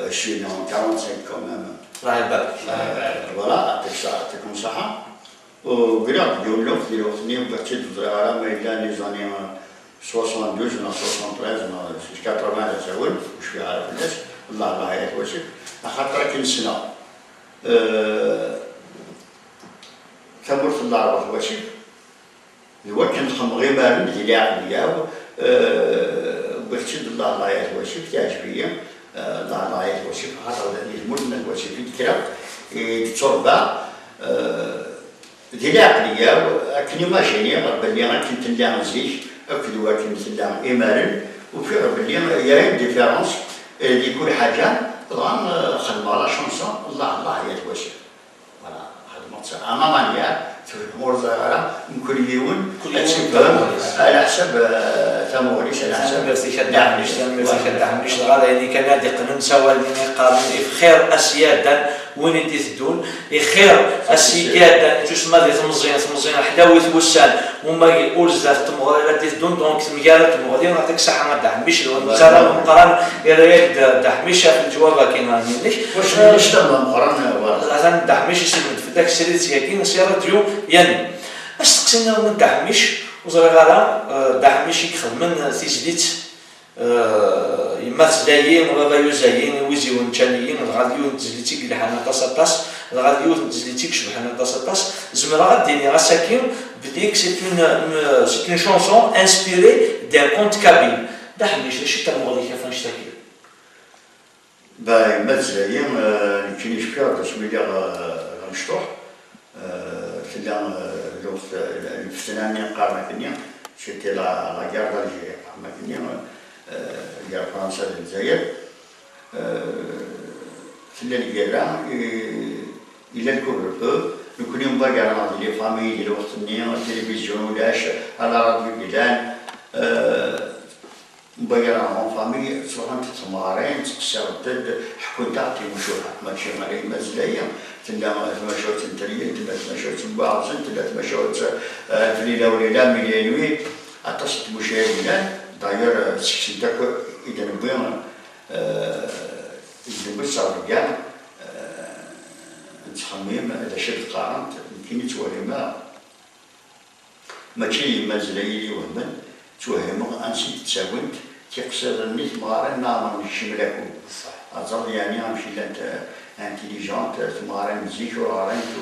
20 أو 45 كم راه يبارك فوالا تكون صحة وقرا اليوم الوقت نيو بحثت على ما إلا لي زاني 62 ولا 73 ولا 80 تساول واش في عارف الناس الله يتوسف خاطر كل سنة ثمرت الله يتوسف هو كان خمغي بارد اللي عقليا بحثت الله يتوسف تعجبية الله يتوسف خاطر المدن الوسف يتكرر يتربى ديال العقلية كني ماشيني راه بلي كنت نلعب زيك أكدوا كنت نلعب إيمارن وفي بلي يا ديفيرونس لكل حاجة طبعا خدمة على شانسون الله يتوسف فوالا خدمة أما مانيا الأمور صغيرة كل يوم على حسب ثموريش على حسب ميرسي خدام غادا يعني كان هادي قانون سوا اللي قارن خير أسيادا وين تزدون خير أسيادا تسمى دي تمزين حداوي توسان وما يقول زاف تمغري تزدون دونك مجال تمغري ونعطيك صحة ما دعميش لو نتسرى مقارن يريد دعميش في الجواب كيما منيش واش تم مقارن غادي دعميش يسمد في داك السيرة سياكين سيارة ديو يعني استقسينا من دعميش وزرا غالا دعميش يخدم من تيجديت يمات زايين وغايو زايين ويزيون تانيين غاديو تزليتيك لحنا طاس غاديو تزليتيك شبحنا طاس زمرا غاديني غاساكين بديك سي اون شانسون انسبيري دان كونت كابيل دعميش شي تا المغري كيفاش تاكل باي مات زايين كاين شكار باش مليار غنشطح كنا الوقت الفتنانية قارنا كنيا شتي لا غير دالجيريا قارنا كنيا غير فرنسا الجزائر كنا الجيران إلى الكوفر نكون يوم باقي لي فامي ديال الوقت النيا التلفزيون ولاش على راديو بلان مبايرة فامي صراحة تتمارين تقصر الدد حكون تعطي مشوها ماشي مالي مزلية تلا تمشوت التريل تلا تمشوت البعض تلا تمشوت في ليلة وليلة مليانوي عطشت مشاهدين داير سكسنتك إذا نبغينا إذا بصار كاع نتخمم إذا شد قارنت يمكن يتوهم ماشي مزلية وهمن توهم أنسي تساويت تقصر الناس مغارن نعم الشملاكو أظل يعني أمشي لانت انتيليجونت تمارن مزيك ورارنت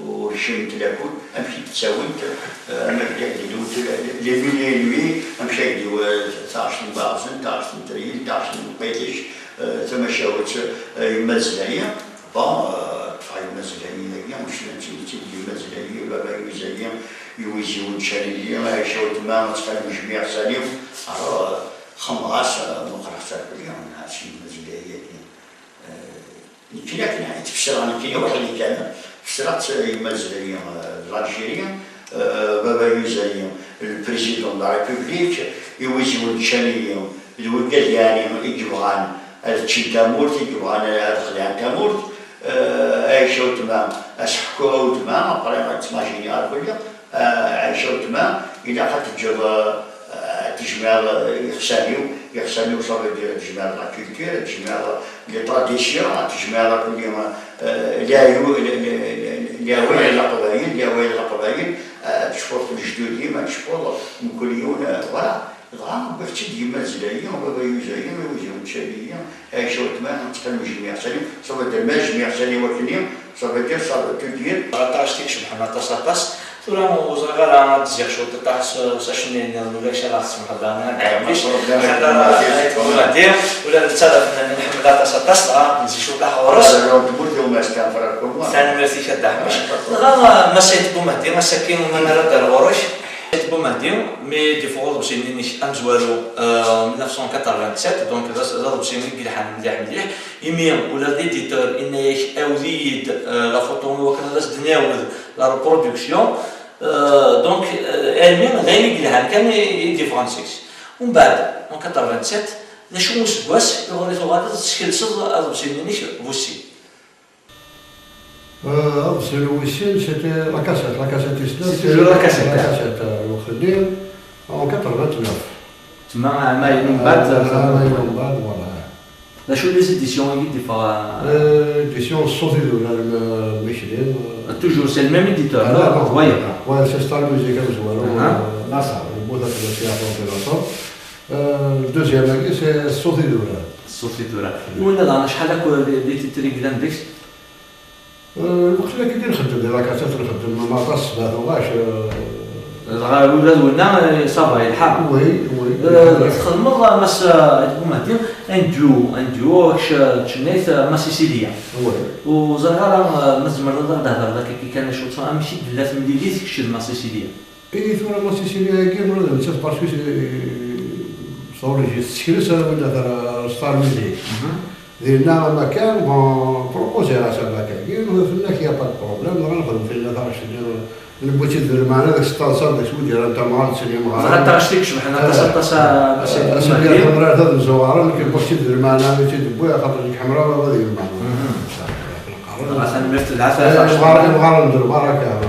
وشمت لاكو أمشي تساويت لي مليونوي أمشي ديو 12 باغزن 12 تريل 12 بيتش تمشاوت يمزلية با فاي مزلية مش نتيجة يمزلية ولا باي مزلية يوزيون شانية ما يشوت ما تقال جميع ساليف خماس مقرصة اليوم هادشي مزلية لكن يعني تفسر عن كي واحد اللي كان فسرت المزلية الألجيرية بابا يوزايا البريزيدون لا ريبوبليك يوزيون شانية الوقت يعني يجبغان التشيتامورت يجبغان الخليان تامورت عايشوا تمام أسحكوا تمام قريبا تماشيني عارف اليوم عايشوا تمام إلى حتى تجيب تجمع يخسانيو صافي ديال تجمع لا كولتور تجمع لي طراديسيون تجمع كل يوم لاوين القبائل تشوفوا في الجدود ديما تشوفوا من كل يوم فوالا غام بغيتي ديما زلايين وبابا يوزايين ويوزيون تشاليين عايشوا تمام تقلوا جميع سالي صافي دير ما جميع سالي وكنيم صافي دير صافي تدير طاشتيك شبحنا طاس تورا وزغالا تزيغ شو تطاس ساشنين ولا شي راس محضرنا كاملش حنا دير ولا نتصرف نحمد طاس نزيد شو تاع ورس ما استنفركم ثاني ميرسي شد حمش غا ما سيت بومهدي ما ساكين وما نرد الغروش Bombardier, mais des fois, je suis né en 1987, donc là, je suis né il y a l'éditeur, il y a la photo, la reproduction, donc elle y a différents sexes. ومن بعد en 87 نشوفوا سكواس يغني غادي تشكل صد أضبسيني بوسي. Celui-ci, c'était la cassette Islam. C'était la cassette. La cassette au Khadir en 89. تما عامين من بعد من بعد voilà. شو les éditions اللي Édition Sophie de Michelin. Toujours c'est le même éditeur. Ouais, c'est Star Music là ça, le mot le deuxième c'est Sophie de Sophie de وين انا شحال هكا اللي تيتري قدام ديك الوقت اللي كنت نخدم ديال لاكاسيت نخدم ما طاس ما هواش الولاد ولنا صافا يلحق وي تخدموا ماس المهدي ان ديو تشنيت ما سيسيليا وزهره مزمر هذا كي كان شوط امشي دلات مليليت كشي ما سيسيليا اي ثورة ما سيسيليا كي مرة نشوف باسكو صوري جي تشكيلس ولا ستار ميزيك درنا مكان بون بروبوزي على هذا المكان قلنا لك يا با بروبليم غنخدم في هذا اللي بغيتي دير معنا داك 16 داك شويه ديال انت مع السنين مع انت غتشتيك شبح حنا 16 باش ديال الحمراء هذا الزوار اللي كيبغي دير معنا بغيتي دبوها خاطر ديك حمراء غادي يدير معنا مثلا مرت العافيه بغا ندير بركه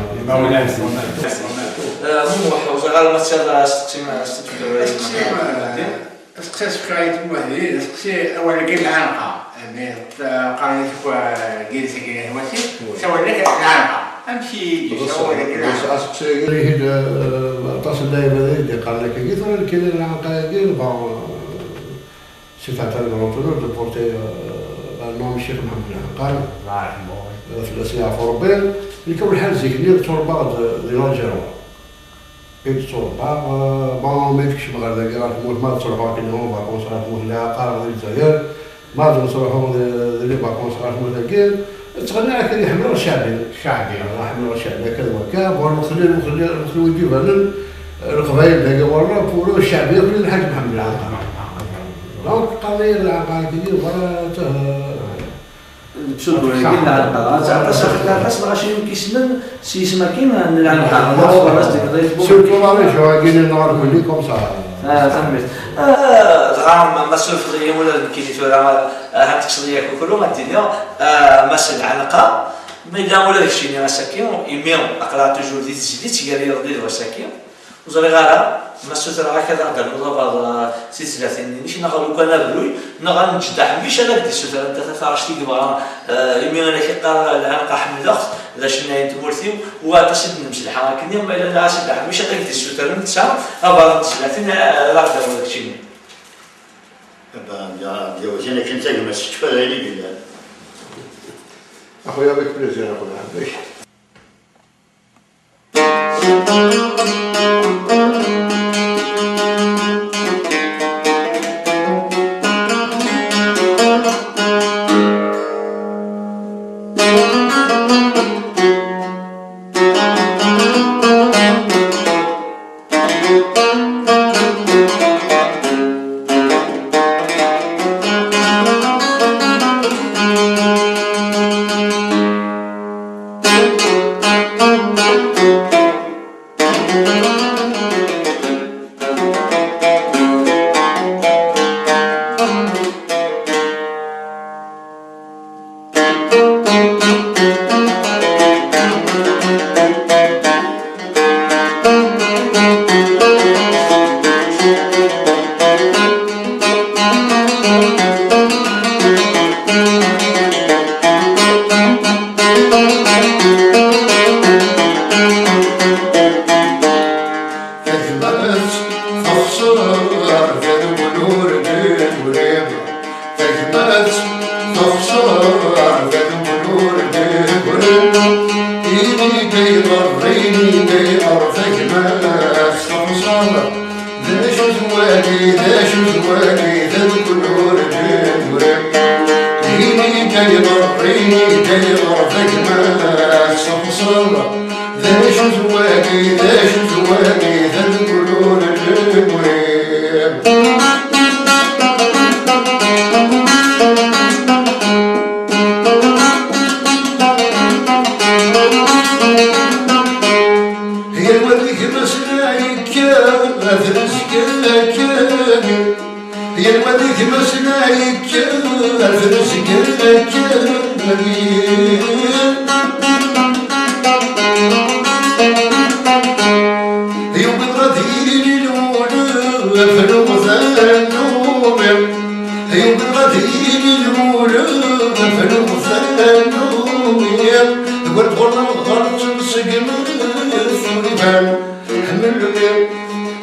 وزغال مثلا تقصي سكرايت المهدي تقصي اولا كاين العنقه يعني قرني كاين سكين هواتي سوى لك العنقه امشي سوى لك العنقه اسقسي اللي اتصل دائما اللي قال لك كيف ولا كاين العنقه ديال بون سي تاع الروتور دو بورتي نوم الشيخ محمد العنقان الله يرحمه في الاسيا فوروبيل اللي كان الحال زيكني التربه ديال الجيرو التربه بون ما يفكش بغير ذاك تموت ما تصرفوا كي هو باكونس راه تموت لها قارب ديال الجزائر ما نصرفوا لي باكونس راه تموت كاين تغنى على كلمه حمراء الشعبي الله حمراء الشعبي كذا وكا بون نخليو يجيب لنا القبائل داك ورا بولو الشعبيه كل الحاج محمد العنقان دونك قضيه العنقان كيدير ورا بسودو كاين العنقه تاع شي كيسمن سي اسمها كاين العنقه الناس ديك سيرتو لا ريجيون كاين النهار كلي كوم صا تميت غام مسؤول في اليوم ولا كاين تورا هاد الشخصيه كله ما الدنيا مسؤول العنقه ميدا ولا داكشي مساكين يميو اقرا توجور دي تجديد قال يرضي المساكين وزري غالا مسؤول راه هكذا قال نضرب سلسله نيش نغلو كان بلوي نغا نجدح مش انا ديك السوتر انت تعرفش كي بغا يمين انا كيقرا العنقه حمل اخت لا شنو تمورتي وتصد نمشي الحركه كني ما الا عاشت مش انا ديك السوتر انت ابا 30 راه دابا داكشي دابا ديال كنت ما شفتش بالي قال اخويا بك بليزير اخويا ذا شو زواقي ذا شو زواقي ذا القلون المريب هي الوذيك مسنايك أثرسك كامل هي الوذيك مسنايك أثرسك كامل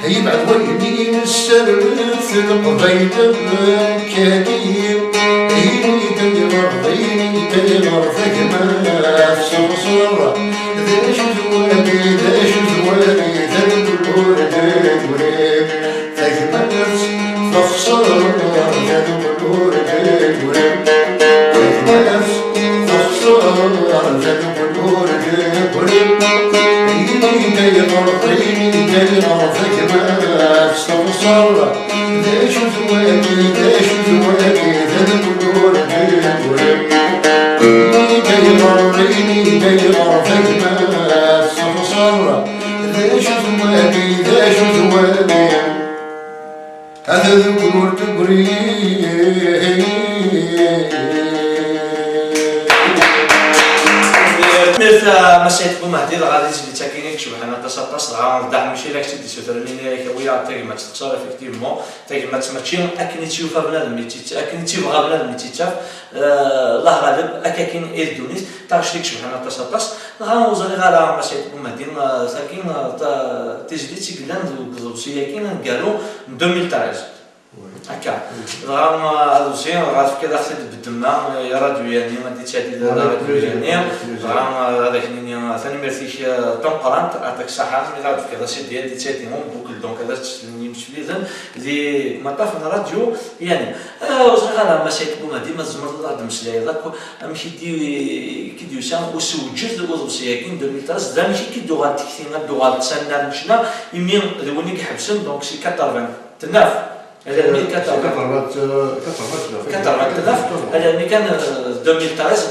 هي بعد ويني السلف القبيل الكريم هيني دير فيك ما صرصر ذا شو زواني ذا شو زواني ذا القلور الوريب فيك ما فخسر ذا القلور الوريب فيك ما فخسر ذا القلور الوريب هيني دير فيك ما صرصر ذا شو زواني ذا شو زواني ذا القلور الوريب هيني دير فيك ما صرصر ذا شو زواني ذا شو زواني هذا القلور تبريد مثل مسيت بمهدي غادي تجي تاكيني كشبح انا تصطاص غنوضح ماشي لاك تدي سوتر لي راك ويا تاكي ما تتصور افكتيفمون تاكي ما تمشي اكني تشوف بنادم اكني تبغى بنادم تيتشاف الله غالب اكاكين ايدونيس تاعش ليك شبح انا تصطاص غنوزري غالا مسيت بمهدي ساكين تجدي تيكلان دوسياكين قالوا 2013 هكا غام هادوسي غاف كذا خسيت بالدماء يا راديوياني ما ديتش هادي راديوياني غام هذاك ثاني ميرسيش طنقرانت عطاك الصحة ملي غاف كذا سي ديال ديتش هادي مون بوكل دونك هذا تسلني مش بليزن اللي مطاف راديو يعني وصغار ما شيك بوما ديما زمر الله دمسلاي داك ماشي كيديو سام وسوجت الوصياكين 2013 دا ماشي كيدو غاتكثينا دو غاتسنى مشنا يمين ذوني كيحبسن دونك سي 80 تناف هذا ملي كتربات هذا ملي كان 2013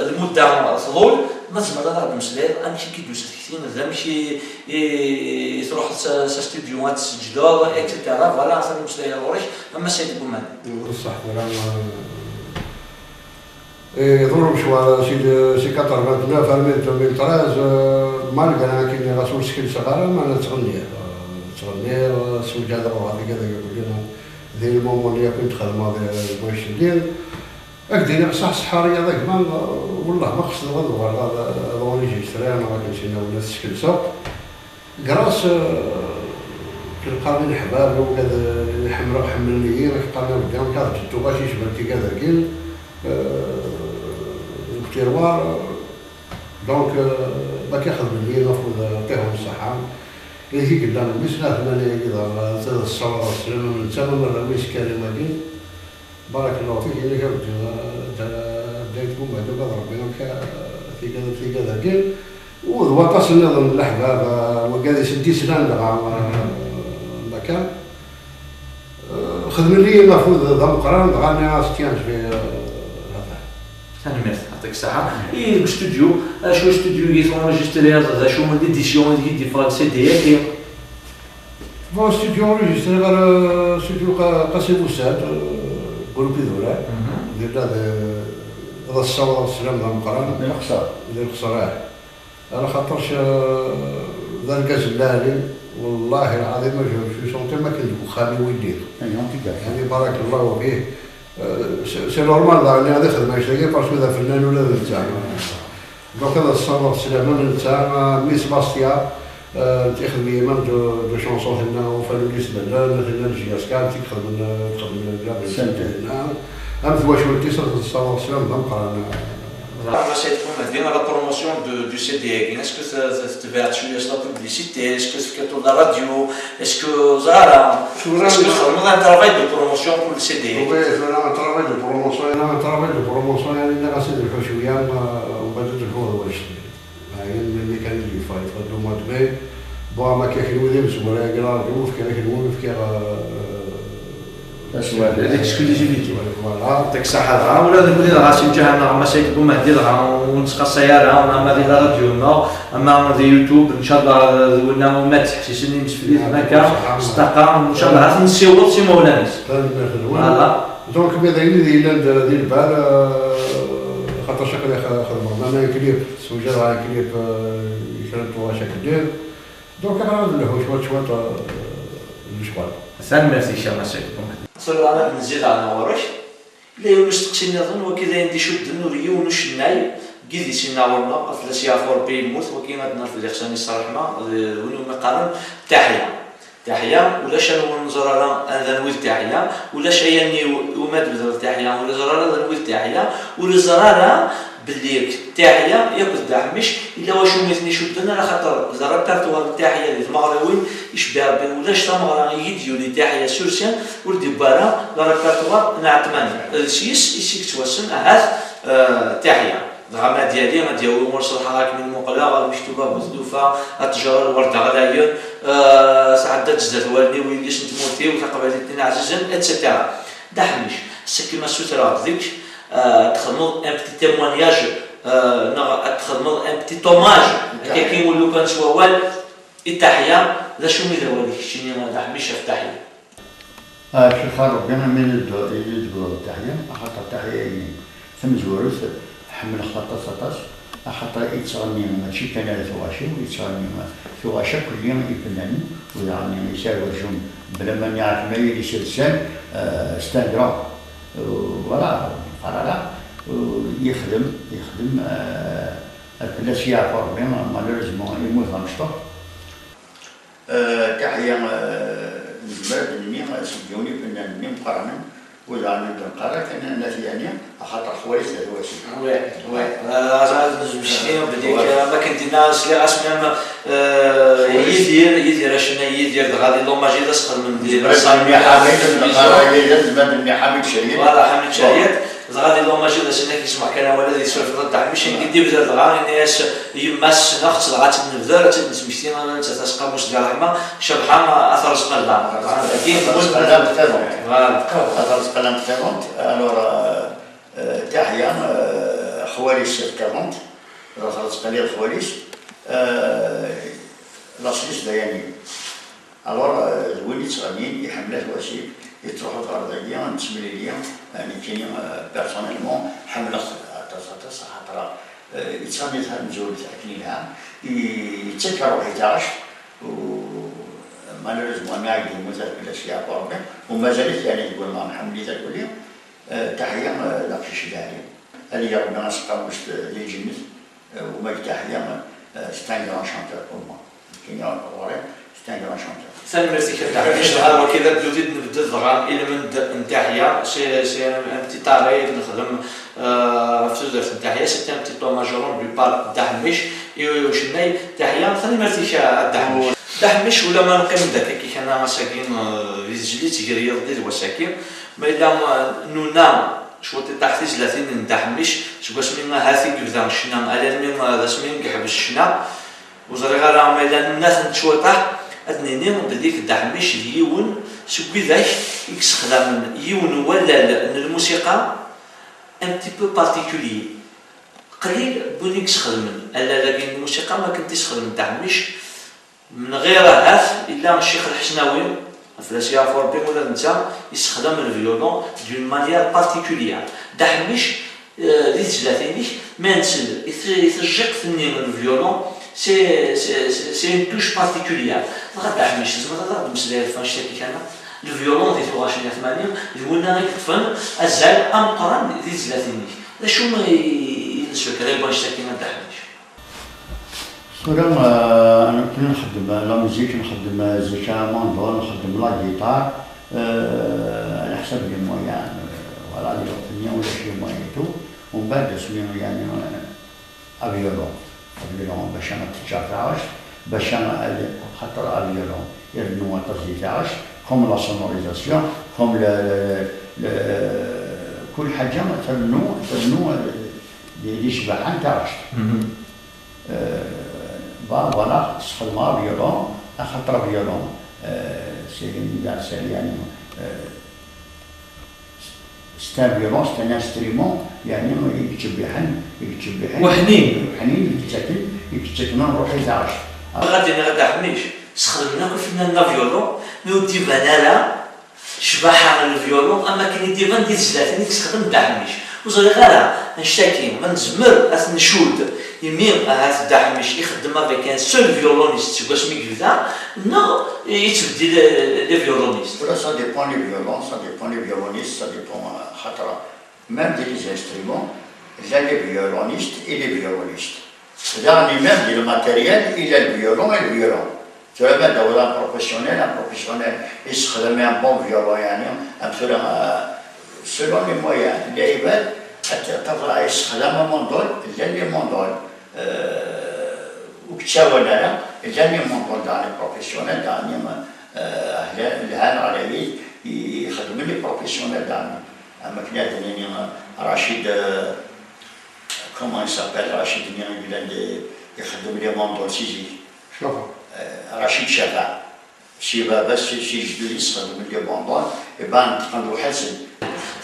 المده طول نجم هذا المسلير امشي كيدوز كثير لا ماشي تروح ستوديوات تسجلوا اكسيتيرا فوالا عشان المسلير وريش اما سيد بومان صح ولا ضرب شويه سي 89 في 2013 ما لقينا كاين رسول سكيل صغار ما تغني سوجاد روح هذيك كذا يقول لنا ذي المومون اللي كنت خدمه باش ندير اكدينا بصح الصحاريه ذاك ما والله ما خصنا غدوه هذا ضروري يجي يشتري انا ما كنتش انا ولا تشكل سوق كراس كنلقى من حباب وكذا حمراء حمليين كنلقى قدام كذا تتوباش يشبرتي كذا كين التيروار دونك ما كياخذ مني المفروض نعطيهم الصحه هيك قدام بسنا ثمانية كذا زاد الصلاة والسلام من تمام الرميس كلمة دين بارك الله فيك اللي كنت دايتكم بعد كذا ربنا في كذا كين ووقص النظام الأحباب وقال يسدي سنان دغا مكان خدم لي المفروض ضم قران دغا أنا ستيانش في هذا ثاني ميرسي يعطيك الصحة إيه الاستوديو شو استوديو يتونجستري هذا شو من ديديسيون دي فال سي دي كي بون استوديو انجستري غير استوديو قاسي بوسات جروبي دولا درنا هذا الصوت والسلام ديال المقران ديال الخسران على خاطرش ذلك الجلالي والله العظيم ما جاوبش شونتي ما كندير خالي ويدير يعني بارك الله فيه سي نورمال دارني هذا خدمه شي باسكو هذا فنان ولا هذا تاع دونك هذا الصوت والسلام من تاع ميس باستيا تاخذ لي مام دو شونسون هنا وفالو ليس بلا هنا جي اسكان تخدم بلا ام في واش ولتي صرت الصوت والسلام نقرا Moi, c'est pour maintenant la promotion du CD. Est-ce que ça va être la publicité? Est-ce que c'est la radio? Est-ce que ça a un travail de promotion pour le CD? Oui, un travail de promotion. Un travail de promotion. Il y a des choses qui sont هاي اللي كان اللي فايت غدو ما تبي بوا ما كيخلو ذي بسمولا قرار كيف كيخلو في هذيك اكسكلوزيفيتي ديك الصحه ولا نقول لها غاسي جهنا ما سيكون مهدي لها ونسقى السياره وما ديال راديونا اما دي يوتيوب ان شاء الله ولنا ما تحسسني مسفليت هكا استقام ان شاء الله غادي نسيو سي مولانا فوالا دونك بدا ديال البال خاطر شكل خدمه انا كليب سوجا على كليب يشرطوا شكل ديال دونك انا نقول له شويه الشغل ثاني ميرسي شي ماشي صلوا انا نزيد على ورش لا يونس تقسيني ظن وكذا يندي شد النوريه ونش الناي كيدي سينا ورنا اثلاث يافور بيموت وكاين عندنا في الاحسان الصراحه ونو مقارن تحيه ولا شنو نزور على هذا نويل تحيه ولا شيء وما تبذل تحيه ولا زراره هذا نويل تحيه ولا زراره باللي التاحيه ياكل داحمش الا واش ميتني شدنا على خاطر زرا كارتوار التاحيه اللي المغربيين يشبه بين ولا شتا مغرا يديو لي تاحيه سورسيان ولدي بارا زرا كارتوار نعتمن الشيس يسيك توسن هذا تاحيه الغامه ديالي ما ديالو مرسل حراك من المقله مكتوبه بزدوفه التجاره الورده غلايون سعدات جدات والدي ويليش نتموتي وتقبلتني عزيزا اتسيتيرا داحمش سكيما سوترا ديك تخدموا ان بتي تيمونياج تخدموا ان بتي توماج هكا كيقولوا كان شوال التحيه لا شو ميدا وليك شنو داحمش في تحيه شي خرب كان من يدبروا التحيه خاطر التحيه ثم زوروث حمل خطاطات خاطر يتغني ماشي كان على ثواشي ويتغني ثواشا كل يوم يفنن ويعني يسال وجههم بلا ما يعرف ما يدير لسان ستاندرا فوالا فوالا يخدم البلاص يعرف ربما مالوريزمون يموت غنشطو تحية البلد اللي سجوني فنان مقارنة وإذا عملت القرار كان الناس يعني خاطر خواليس هذا واش وي غازال نجمشتي بديك ما كنت ناس اللي غاسمهم يدير شنو يدير غادي لوماجي تسخر من دير صايمي حامد القرار لازم حامد شريط فوالا حامد شريط غادي لوماجي شنو كيسمع كلام ولا يسولف ضد ماشي ندي بزاف الغار الناس يماس نخت غات نبذر تنسمشتي انا تسقى مش ديال الرحمه شبحه اثر رزق الله اكيد هذا القلم كتابونت الوغ تحية خواليس كتابونت خلاص قليل خواليس لاصليس دياني الوغ الوليد صغيرين يحملات واسيل يتروحوا الأرضية نتسمي ليا يعني كاين بيرسونيلمون حملت خاطر يتسمي لها نزول تاكلي لها يتسكر روحي تاعش مالوريزمون ما عندي مازال بلا شي عقربه وما زالت يعني يقول ما محملي ذاك اليوم تحيه لا شي داعي هذه ربنا سقى واش للجنس وما تحيه ستان غران شانتور بور موا كاين غوري ستان غران شانتور ثاني ميرسي كتاعش هذا وكذا بديت نبدا الضغام الى من تحيه سي ان بتي طاري نخدم في سوزر تحيه سي ان بتي طو ماجورون دو بار دحمش وشناي تحيه ثاني ميرسي شا دحمش دحمش ولا ما نقيم داك كي انا مساكين رجلي تيجري ديال المساكين ما الا نونا شو تحت 30 ندحمش شو اسمنا هاثي كذا شنا على من هذا سمين كحب الشنا وزري غير ما الا الناس نتشوطح ادنيني بديك دحمش يون شو كذاك يستخدم يون ولا الموسيقى ان تي بو بارتيكولي قليل بونيك تخدم الا لكن الموسيقى ما كنتيش تخدم دحمش من غير هذا الا الشيخ الحسناوي فلاسيا فوربي ولا انت يستخدم الفيولون دون مانيير بارتيكولير دحمش لي ثلاثينيش ما نسل يسجق ثني الفيولون سي ان توش بارتيكولير دحمش زعما تضرب مسلاي فاش كان الفيولون دي 83 يقولنا يكتفن ازال امقران لي ثلاثينيش لا شو ما ينسوا كلام باش تاكي ما دحمش أنا كنا نخدم لا ميوزيك نخدم زيكا ماندول نخدم لا جيتار على حسب لي مويان ولا لي اوبينيون ولا شي مويان تو ومن بعد سميو يعني افيولون باش ما تتجرعش باش ما خاطر افيولون يرنو تزيداش كوم لا سونوريزاسيون كوم كل حاجه ترنو اللي يشبه تاعش فوالا استخدمها فيولون خاطر فيولون سي يعني c'est un violon, c'est un instrument يعني يكتب وحنين يكتسكن روحي زعج. غادي غدا حميش استخدمنا كفنا فيولون نودي بنالا شباحة على الفيولون اما كاين ديفان ديال الزلات كتخدم دحميش وصغيرة نشتكي ما نزمر نشود يمين هاد دحميش يخدم افيك ان سول فيولونيست واش ميكفدا نو يتبدل لي فيولونيست. Ça dépend les violons, ça dépend les violonistes, ça dépend خاطر même des instruments, il y a les violonistes et les violonistes. C'est-à-dire même le matériel, il y a le violon et le violon. Tu vas mettre dans un professionnel, il se remet un bon violon, selon les moyens. Les إباد تطلع يستخدم مندول، اللي مندول وكتشاولا اللي مندول داني بروفيسيونيل داني الهان على يخدم لي بروفيسيونيل داني. أما كنا داني رشيد كومون يسابيل رشيد يخدم لي مندول سيزي رشيد شفا شيبا بس شي جدولي يستخدم لي مندول يبان تقندو حسن.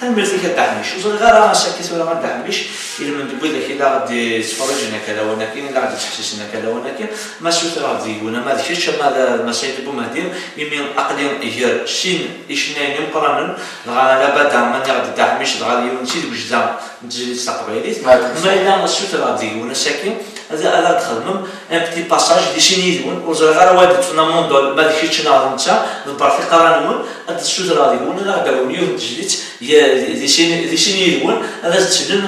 تنمر فيك الدحميش وصغيرة شاكيت ولا ما الدحميش إلا من دبي ذاك إلا غادي تفرجنا كذا ولكن إلا غادي تحسسنا كذا ولكن ما سوت راضي ولا ما ذكرش ما المسائل بومادير يمين أقدم إجر شين إشنين مقرانا لا بدا ما غادي الدحميش غادي ينسيد وجدا نجي تستقبليت ما إلا سوت راضي ولا ساكن هذا تخدم ان بتي باساج دي شينيدون وصغيرة وادي تفنا موندول ما ذكرش نهار نتا البارتي قرانون هاد السوت راضي ولا غادا ونيو تجليت دي شينيدون هذا تشدن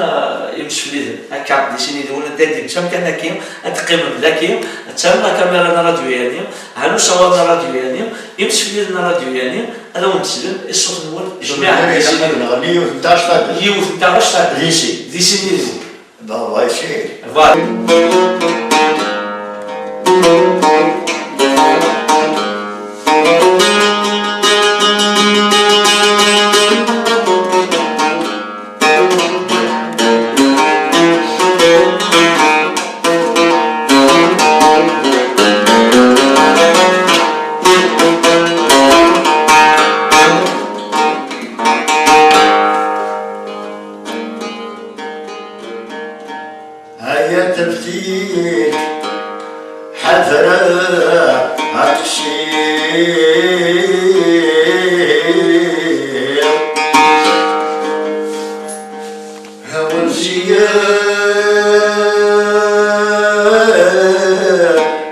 يمشي ليدن هكا دي شينيدون دادي تم كان كاين تقيم ذاكي تم كاميرا راديو يعني هانو صورنا راديو يعني يمشي ليدن راديو يعني هذا هو مسلم الصوت نقول جماعه نغنيو 11 يو 11 دي شينيدون والله شيء هيا تفتيت حذرة عكسير هوا زياد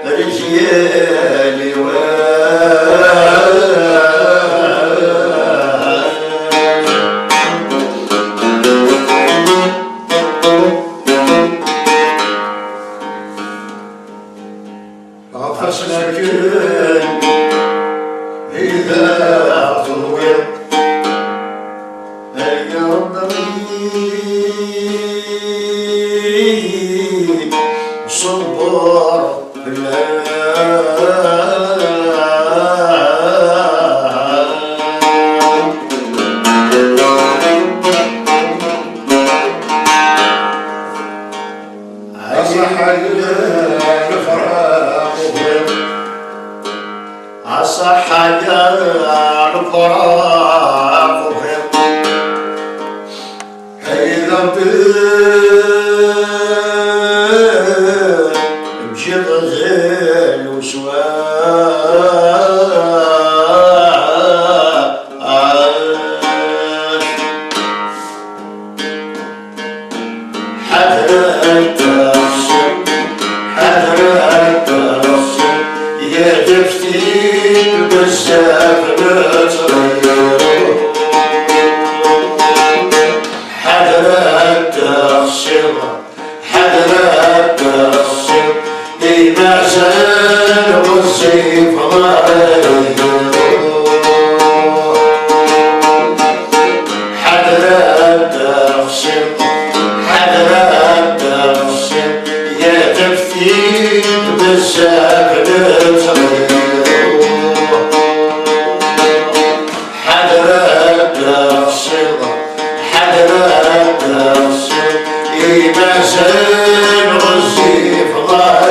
رجالي إذا طويل يا ربي صبر صح الفراق إذا بجي غزال وسواش حذرت يا تفتيت بزاف نتغير حذرت تغسل ما زال والسيف غاير حذرت تغسل يا تفتيت بزاف نتغير حذرت تغسل ما زال والسيف غاير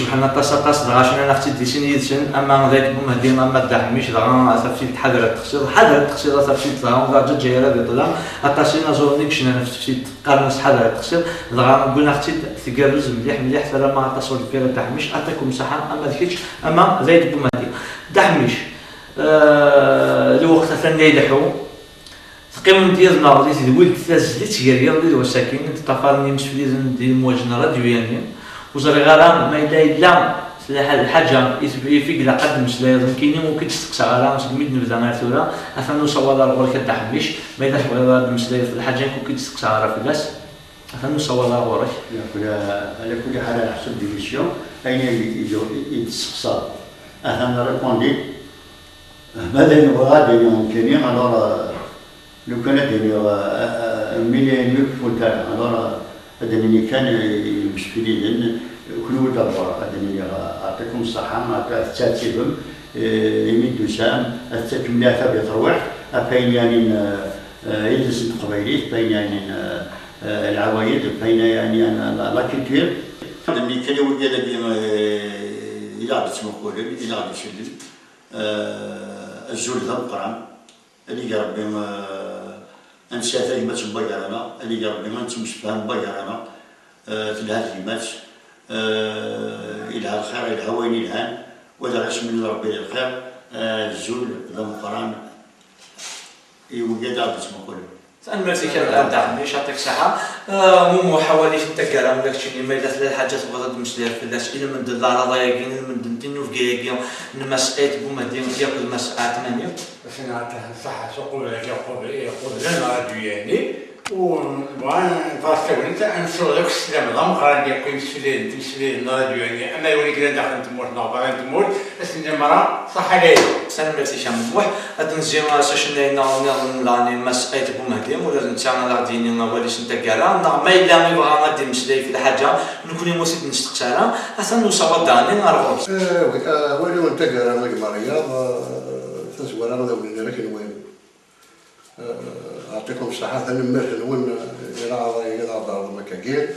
بحال طاس دغاشنا نختي ديسين يدسن اما ذاك بومهدي اما دحميش دغا صافي تحضر التخسير حضر التخسير صافي دغا درجه جايه بيطلا اطاسينا زورني كشنا نفسي قارنس حضر التخسير دغا قلنا اختي تقابز مليح مليح حتى ما تصل فيها دحميش عطيكم مساحه اما ذيك اما ذاك بومهدي دحميش الوقت ثاني يدحو تقييم ديالنا غادي تولد تازلت غير الوساكن تطفرني مسفليزن ديال المواجنه راديويانيه وزري غرام ما إلا الحاجة يفيق لقد مسلايض كاينين ممكن تستقسى غرام سميت نبدا مثلا أثنو صوالة الغور كتحبيش ما إلاش بغيض مسلايض في الحاجة ممكن تستقسى غرام في الناس أثنو صوالة الغورك. على كل حال على حسب ديفيسيون أين يتستقسى أثنو ريبوندي ماذا نبغى دينيون كاينين ألور لو كان دينيون ميليون فولتان ألور هذا كان مشكلين كل دابا هذا أعطيكم الصحة ما تاتيهم يمين دوسام التكملات بتروح بين يعني يجلس القبيليت بين يعني العوايد بين يعني لا كولتور اللي كان يقول هذا إلى غادي تسمحوا لي إلى غادي يسلم الزول ذا القرآن اللي قال ربي أنسى كلمات مبيرانة اللي قال ربي ما نتمش فيها مبيرانة تلها كلمات إلها الخير إلها وين الهان وإذا غاش من ربي للخير الزول ذا القرآن يوجد غادي تسمحوا لي. أنا مالتي كان دعميش يعطيك الصحة مو حوالي حتى كلام داكشي اللي ما إلا ثلاث حاجات بغات مسلير في الناس إلا من دل على ضايقين إلا من دنتينو في كياكيا نمسقيت بومهدي ياكل مسقات ثمانية. بس أنا نعطيك الصحة يقول لنا راديوياني وفاستقول أنت أنصر ذاك السلام ضم قران يقيم سفلين راديوياني أما يولي كذا داخل تموت نعبر تموت بس المرأة صح عليه. سلام مالتي شاموح هاد نزيما ساشنا لاني مسقيت بومهدي ولا نتاعنا غاديين واليش نتا كالا ما إلا ما يبغى غادي نمشي في الحاجة نكون موسيت نستقسالا حتى نوصل داني نعرفو. ويلي وانت كالا ما رياض تزوار هذا ولينا لكن وين أعطيكم الصحة ثاني مرة وين إلى مكاكيل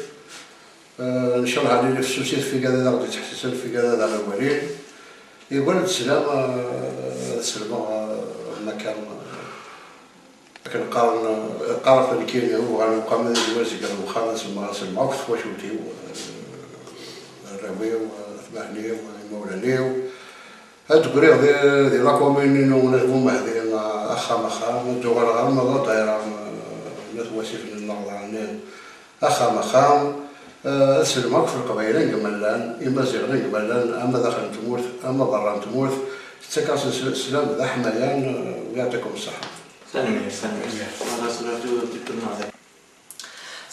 إن شاء الله على السوسيت في كذا غادي تحسن في كذا على الأولين يقول السلام مكان لكن قارن اللي كاين هو غادي نبقى من الجواز قال وخامس المراس الموقف واش ولتيو الراوي وثمانية ومولانيو هاد الكوريغ ديال لاكومين ونهبوما هذه أخا ندوغ الغرام هذا طايرة نتواسف النغضانين أخا السلمك في القبائلين قبلان إما زيغنين قبلان أما داخل تموت أما برا تموت تكاس السلام ذا حملان ويعطيكم الصحة.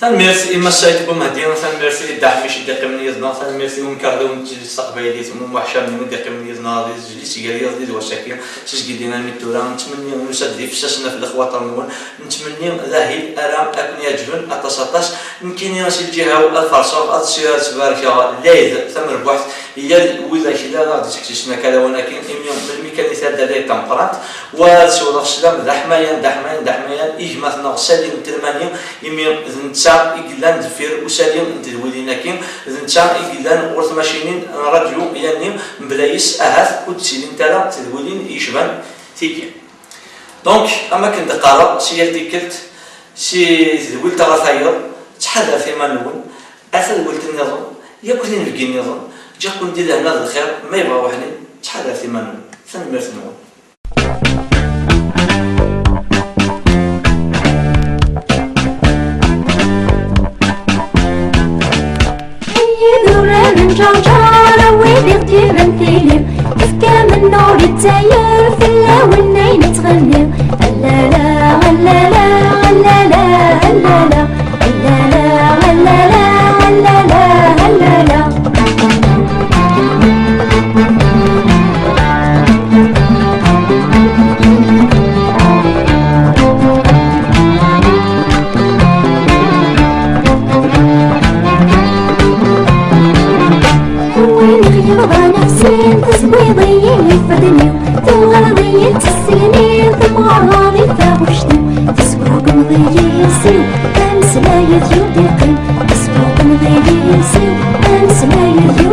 سلام ميرسي إما الشايتكم مهدينا ميرسي الدعم ماشي دقيق من يزنا ميرسي ومكردو مستقبلي ديتهم وحشام من دقيق من يزنا جلي تيجري يزيد وشاكين شاش قدينا ميتورا نتمنى نشد في شاشنا في الاخوات النون نتمنى ذاهب ارام اكن يجبن اتشطاش يمكن يمشي الجهه الفرصه اتشير تبارك ليز ثمر بحث هي وإذا كذا غادي تكتشفنا كذا ولكن الميكانيزات ديال تمقرات وتشوف السلام دحمايا إجمعنا سالين ترمانيا يمي زنتا إجلان دفير وسالين تدولينا كين زنتا إجلان ورث ماشينين راديو يعني بلايس أهات وتسيلين ترى تدولين يشبان تيجي دونك أما كنت قارا سيال ديكلت سي تدول ترى ثاير تحدث في منون أخذ ولت النظام يكون نلقي النظام جا كون دير هنا الخير ما يبغى وحنا تحدث في منون ثم نون جرجارة ويدي من تيلم كيف كامل نور التاير في اللون ناين تغني هلالا هلالا هلالا هلالا هلالا هلالا هلالا هلالا تسويضين يفدني تغرضين تسينين تبغاضي فابوشتو تسوقم ضيسيو أمس لا يجودي قيم تسوقم ضيسيو أمس لا يجودي